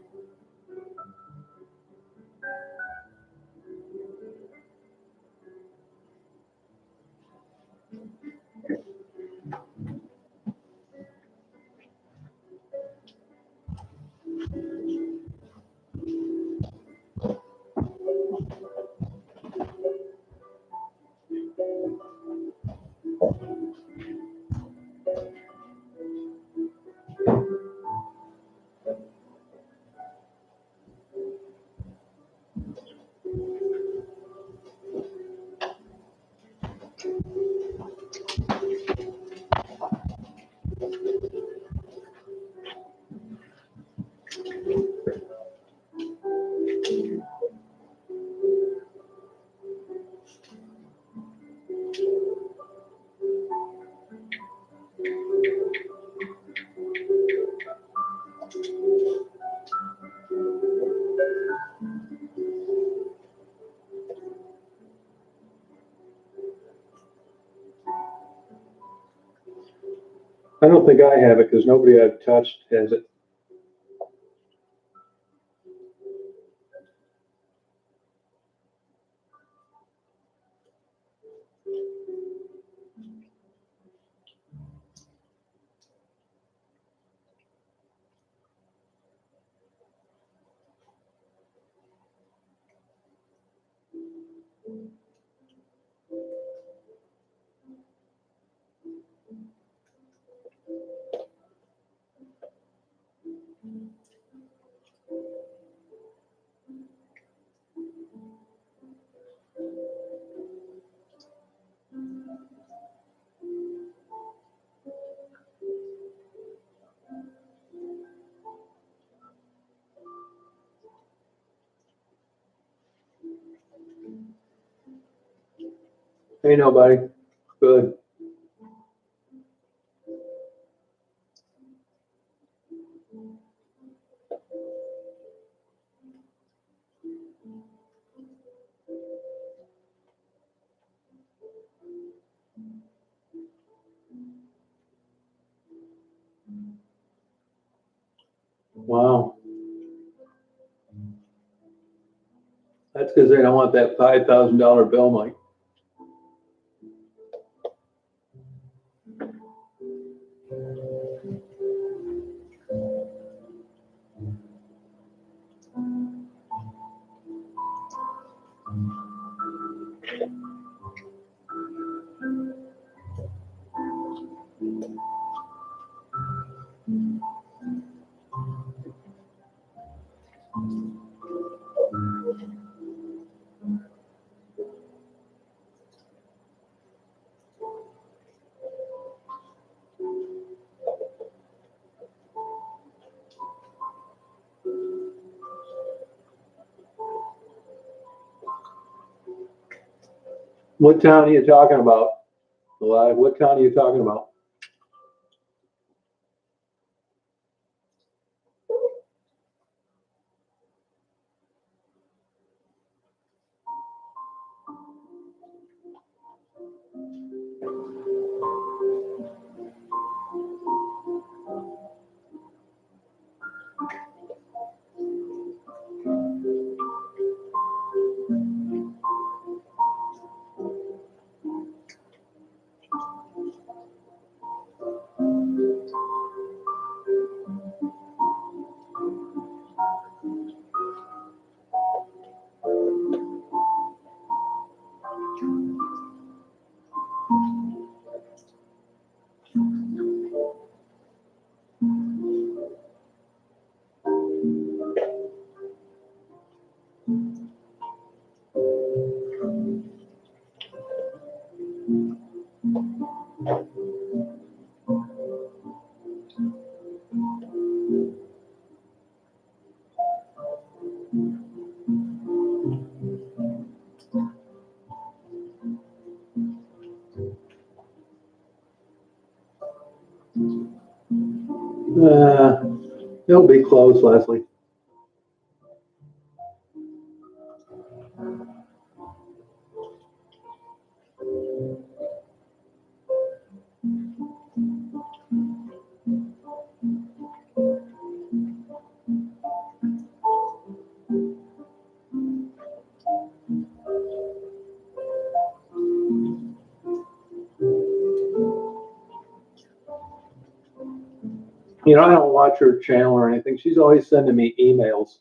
I don't think I have it because nobody I've touched has it. Hey, nobody. Good. Wow. That's because they don't want that $5,000 bill, Mike. What town are you talking about? Alive? What town are you talking about? They'll be closed, Leslie. You know, I don't watch her channel or anything. She's always sending me emails.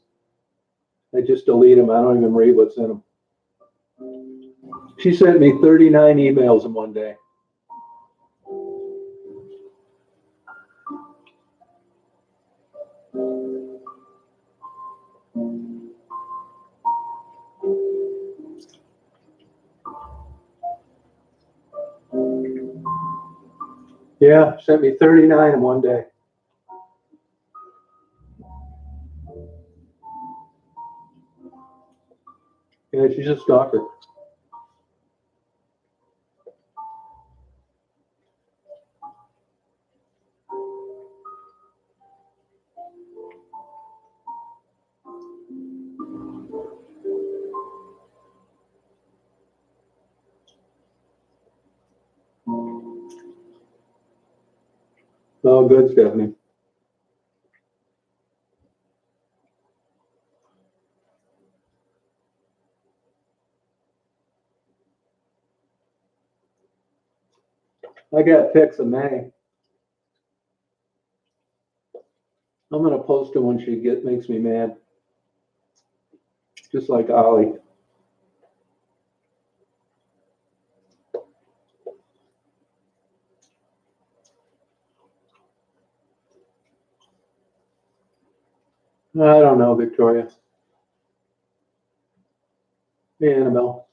I just delete them. I don't even read what's in them. She sent me 39 emails in one day. Yeah, sent me 39 in one day. Yeah, she's a stalker. Oh, good, Stephanie. I got pics of May. I'm gonna post them when she makes me mad. Just like Ollie. I don't know, Victoria. Hey, Annabelle.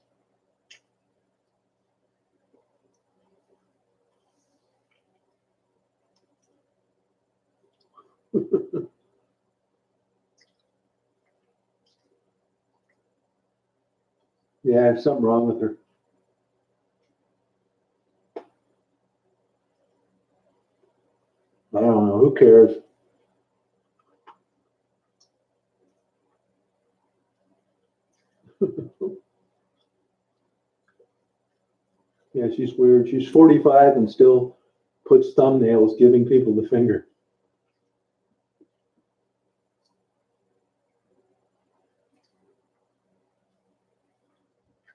Yeah, there's something wrong with her. I don't know. Who cares? Yeah, she's weird. She's 45 and still puts thumbnails giving people the finger.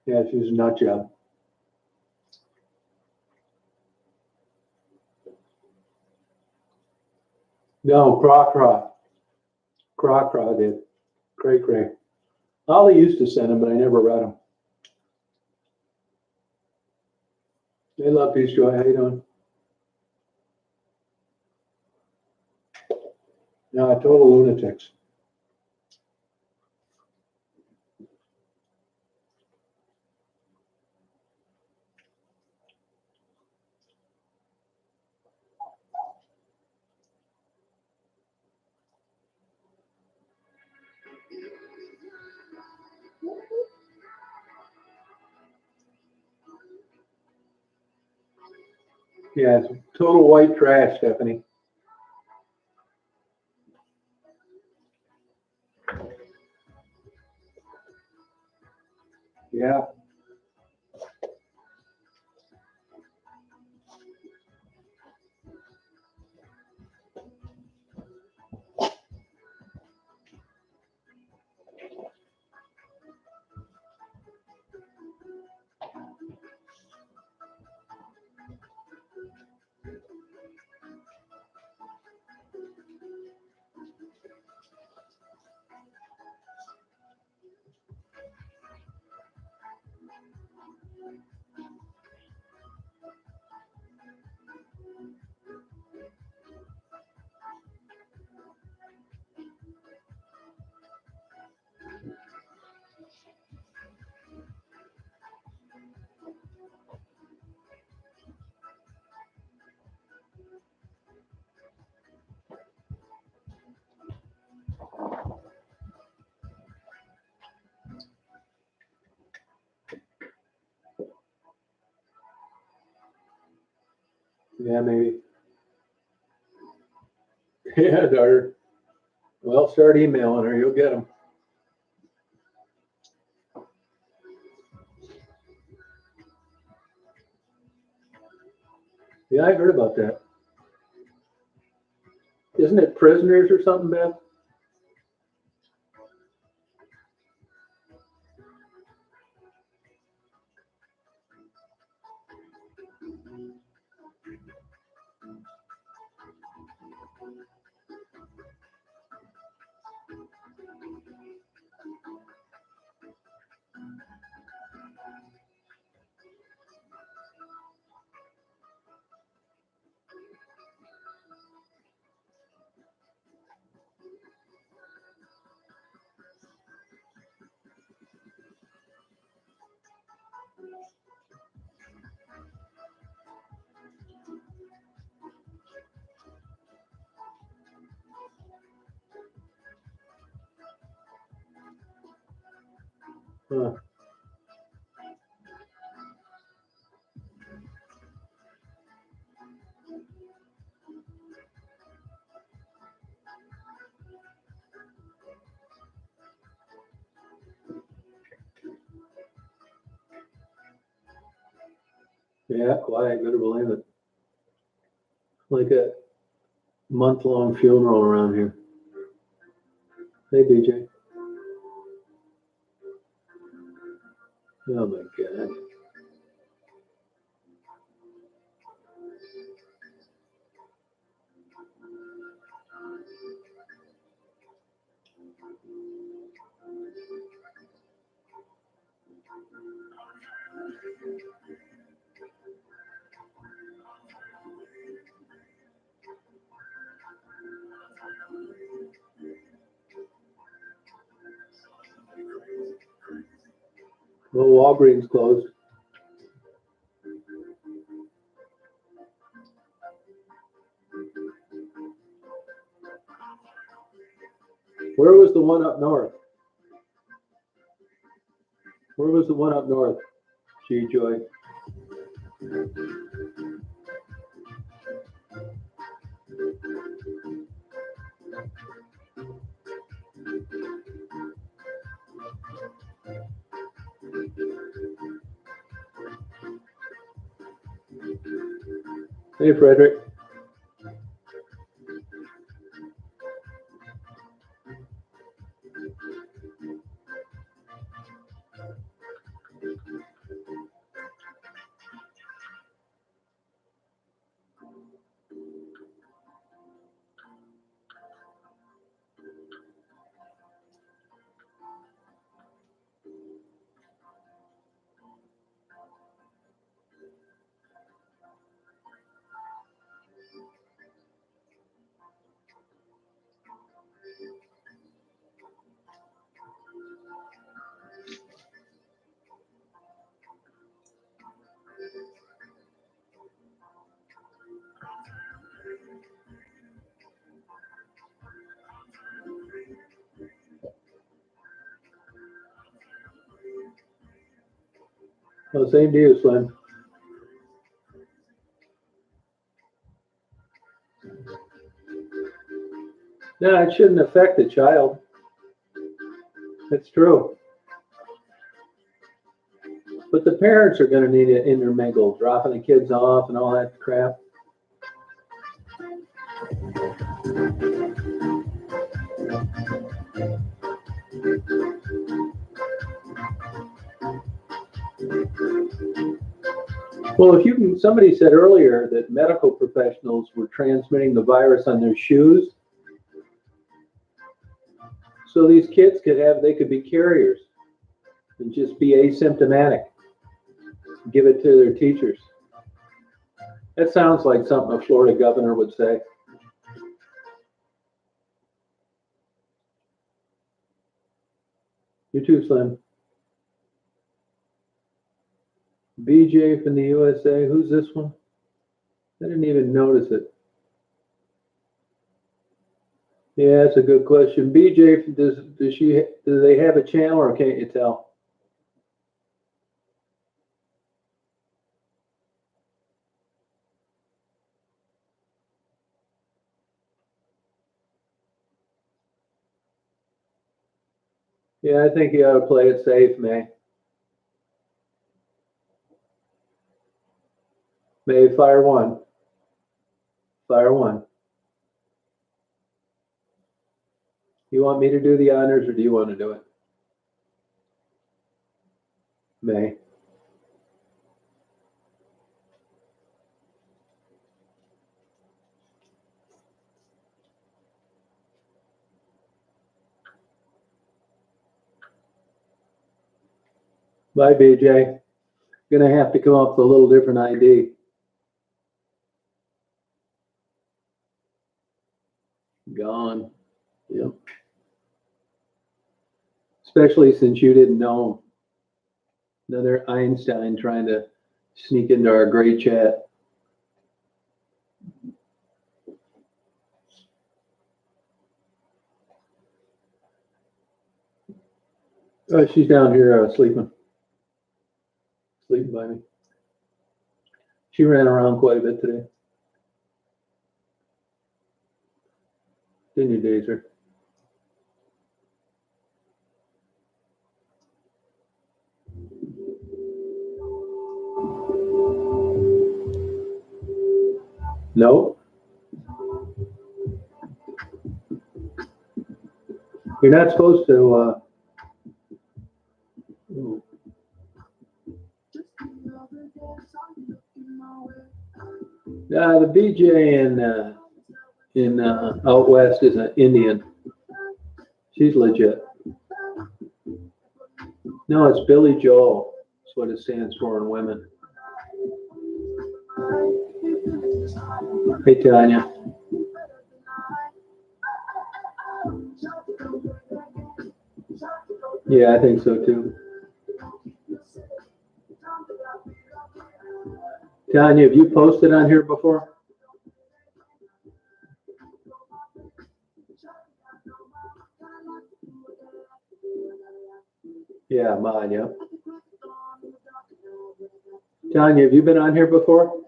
Yeah, she's a nut job. No, Craw did. Cray. Ollie used to send them, but I never read them. They love Peace Joy. How you doing? No, total lunatics. Yeah, it's total white trash, Stephanie. Yeah. Yeah, maybe. Yeah, daughter. Well, start emailing her. You'll get them. Yeah, I heard about that. Isn't it prisoners or something, Beth? Huh. Yeah, quiet. Better believe it. Like a month-long funeral around here. Hey, BJ. Oh my God. Well, Walgreens closed. Where was the one up north? Where was the one up north? G Joy. Hey, Frederick. Oh, same to you, Slim. No, it shouldn't affect the child. It's true. But the parents are going to need to intermingle, dropping the kids off and all that crap. Well, if you can, somebody said earlier that medical professionals were transmitting the virus on their shoes. So these kids they could be carriers and just be asymptomatic. Give it to their teachers. That sounds like something a Florida governor would say. You too, Slim. BJ from the USA. Who's this one? I didn't even notice it. Yeah, that's a good question. BJ, do they have a channel or can't you tell? Yeah, I think you ought to play it safe, May. May, fire one. Fire one. You want me to do the honors or do you want to do it? May. Bye, BJ. Gonna have to come up with a little different ID. Gone. Yep. Especially since you didn't know. Another Einstein trying to sneak into our great chat. Oh, she's down here sleeping. Sleeping by me. She ran around quite a bit today. Didn't you, Dazer? No. You're not supposed to. The BJ in out west is an Indian. She's legit. No, it's Billy Joel. That's what it stands for in women. Hey, Tanya. Yeah, I think so too. Tanya, have you posted on here before? Yeah, mine, yeah. Tanya, have you been on here before?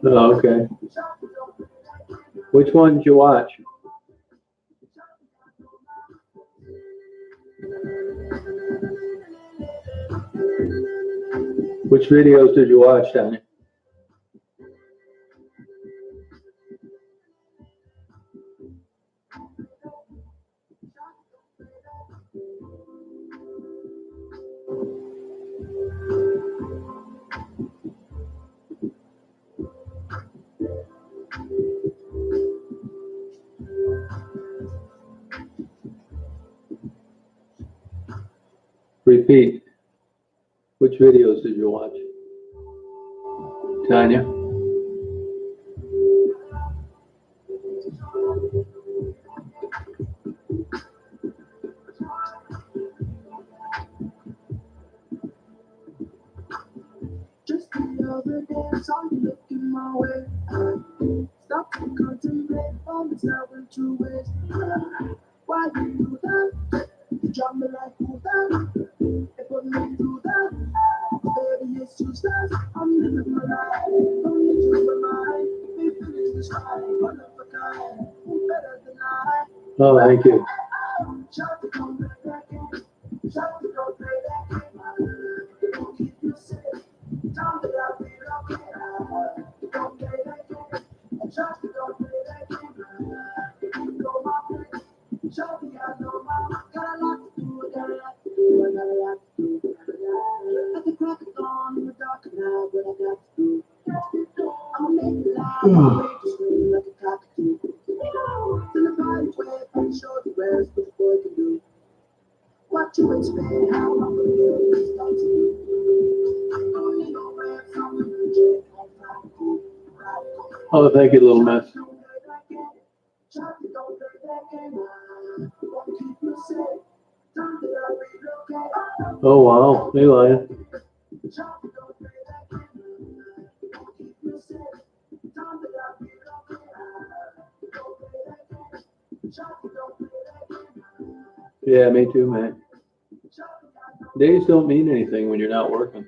Oh, okay. Which one did you watch? Which videos did you watch, Tanya? Repeat. Which videos did you watch? Tanya? Just the other day, I saw you looking my way. Stop and contemplate all the time in two ways. Why you do that? You drop me like who that? It put me through that. Baby, it's too fast. I'm living my life. Don't need you in my mind. We finish this ride. One of a kind. Better than I. Oh, thank you. Shout to come back again. Shout to go play that game. Don't keep you safe. Tell me I'll be okay. Don't play that game. Shout to go play that game. Go my way. Shout me I know my. Got a lot to do. Got a lot to do. I got a lot to do. At the crack of dawn in the dark now, what I got to do. I'ma make it loud. I'ma make it scream like a cockatoo. Till the body wave and show the rest what the boy can do. What you expect? How I'm gonna do this stuff to you. I don't need no rap, I'm gonna jet on top of you. Oh, thank you, little mess. Don't play like it. Shot, don't play Oh, wow. Hey, Lion. Yeah, me too, man. Days don't mean anything when you're not working.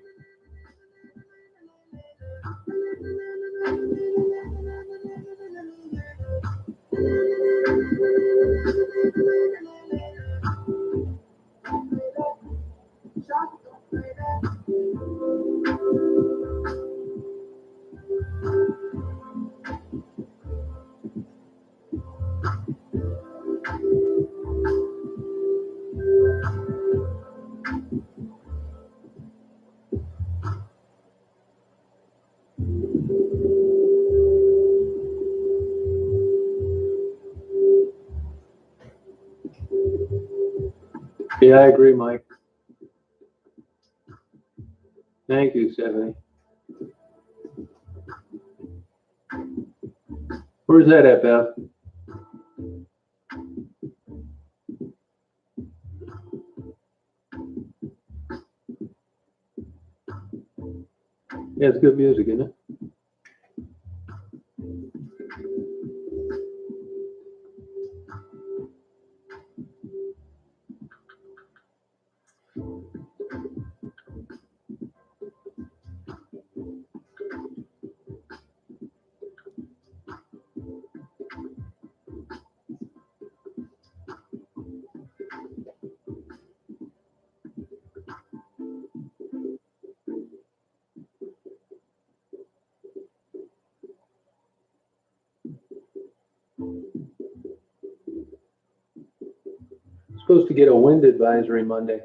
Yeah, I agree, Mike. Thank you, Stephanie. Where's that at, Beth? Yeah, it's good music, isn't it? Supposed to get a wind advisory Monday.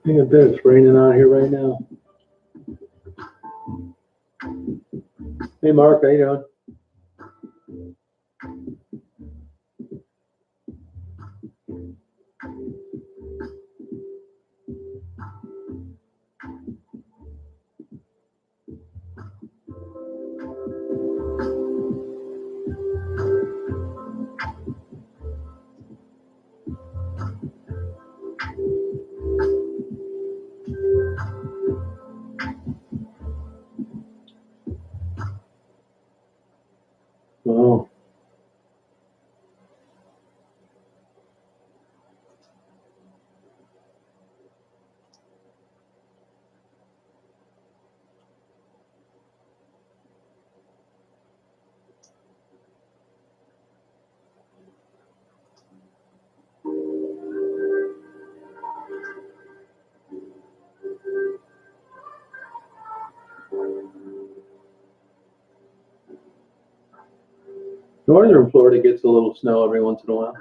Look at this, raining out here right now. Hey, Mark, how you doing? Oh. Northern Florida gets a little snow every once in a while.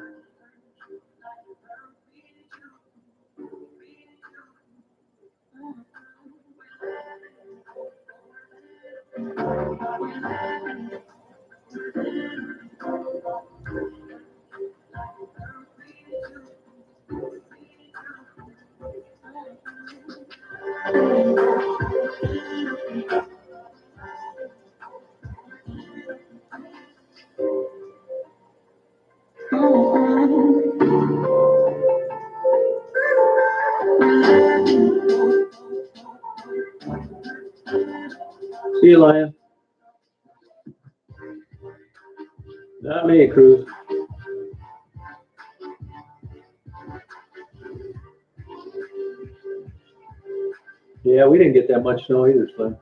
See you, Lion. Not me, Cruz. Yeah, we didn't get that much snow either, Slim.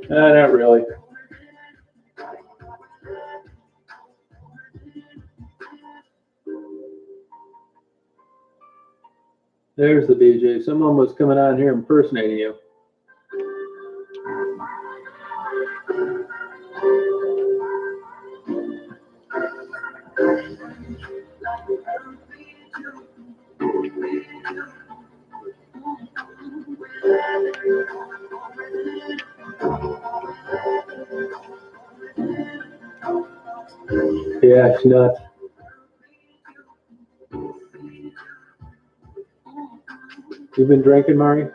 Not really. There's the BJ. Someone was coming on here impersonating you. Yeah, it's nuts. You been drinking, Mari?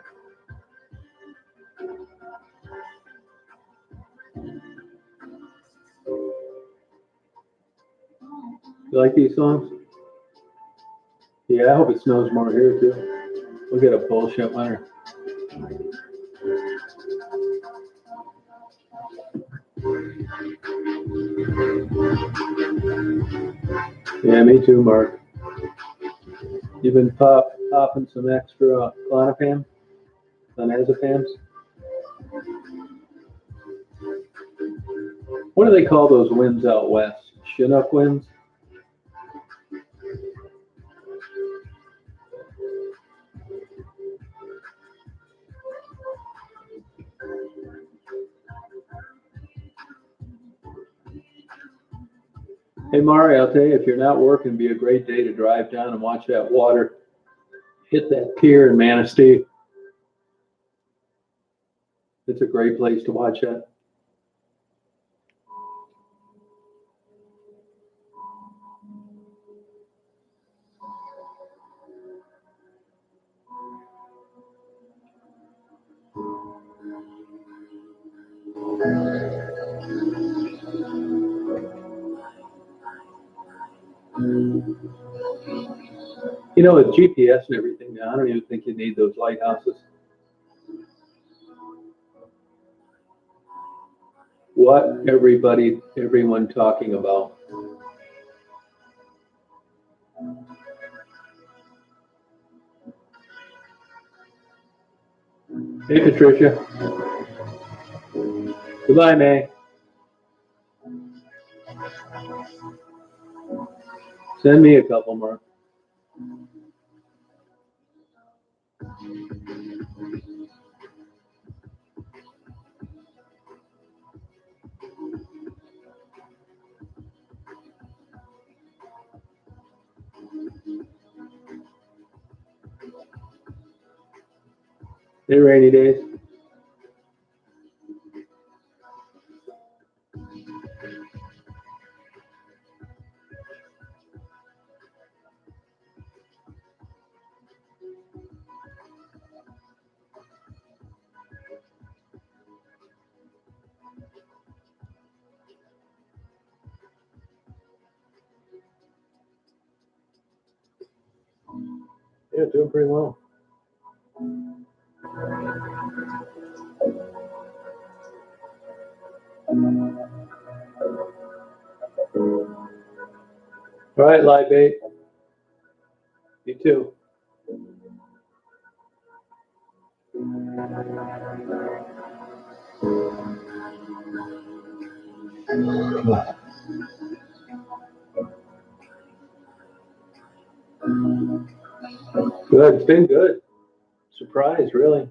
You like these songs? Yeah, I hope it snows more here too. We'll get a bullshit winter. Yeah, me too, Mark. You've been popping some extra clonopam, clonazepams. What do they call those winds out west? Chinook winds? Hey, Mari, I'll tell you, if you're not working, it'd be a great day to drive down and watch that water hit that pier in Manistee. It's a great place to watch that. You know, with GPS and everything now, I don't even think you need those lighthouses. What everyone talking about? Hey, Patricia. Goodbye, May. Send me a couple more. Hey, rainy days. Yeah, doing pretty well. All right, live bait. You too. Good. It's been good. Surprise, really.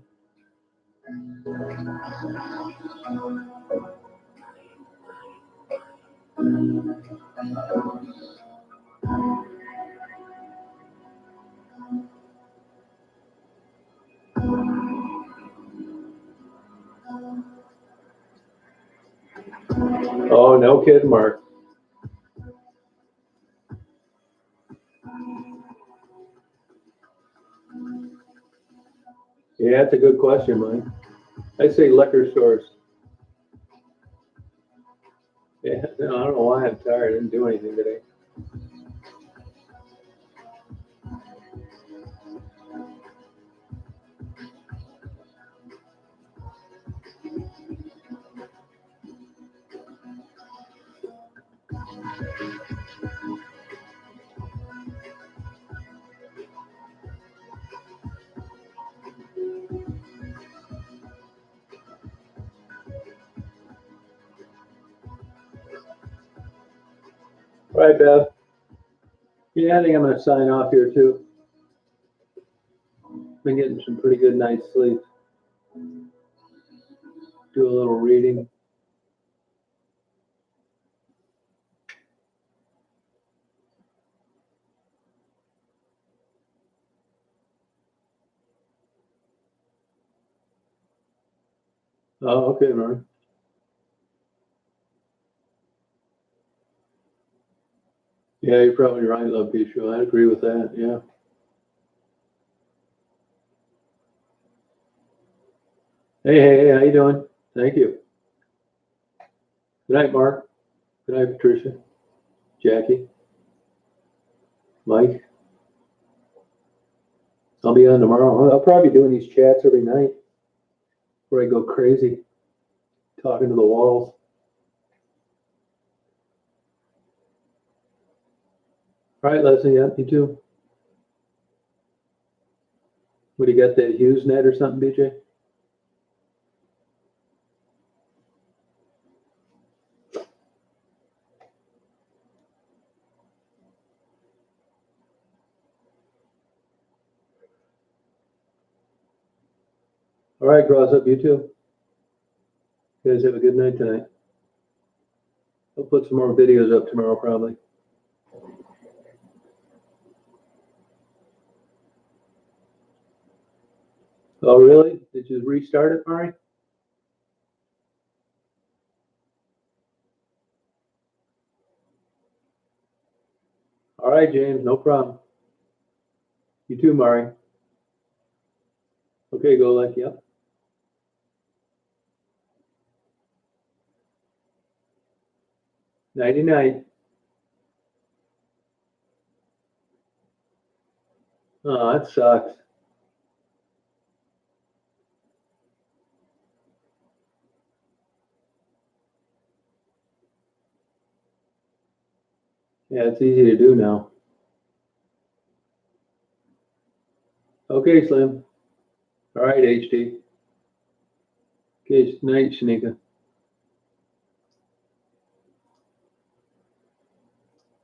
Oh, no kidding, Mark. Yeah, that's a good question, Mike. I say liquor stores. Yeah, no, I don't know why I'm tired. I didn't do anything today. All right, Bev. Yeah, I think I'm gonna sign off here too. Been getting some pretty good night's sleep. Do a little reading. Oh, okay, Murray. Yeah, you're probably right, Love Keisha. I agree with that. Yeah. Hey, how you doing? Thank you. Good night, Mark. Good night, Patricia. Jackie. Mike. I'll be on tomorrow. I'll probably be doing these chats every night where I go crazy talking to the walls. All right, Leslie. Yeah, you too. What do you got, that HughesNet or something, BJ? All right, Cross Up, you too. You guys have a good night tonight. I'll put some more videos up tomorrow, probably. Oh, really? Did you restart it, Mari? All right, James, no problem. You too, Mari. Okay, go like, yep. Nighty night. Oh, that sucks. Yeah, it's easy to do now. Okay, Slim. All right, HD. Okay, night, Shanika.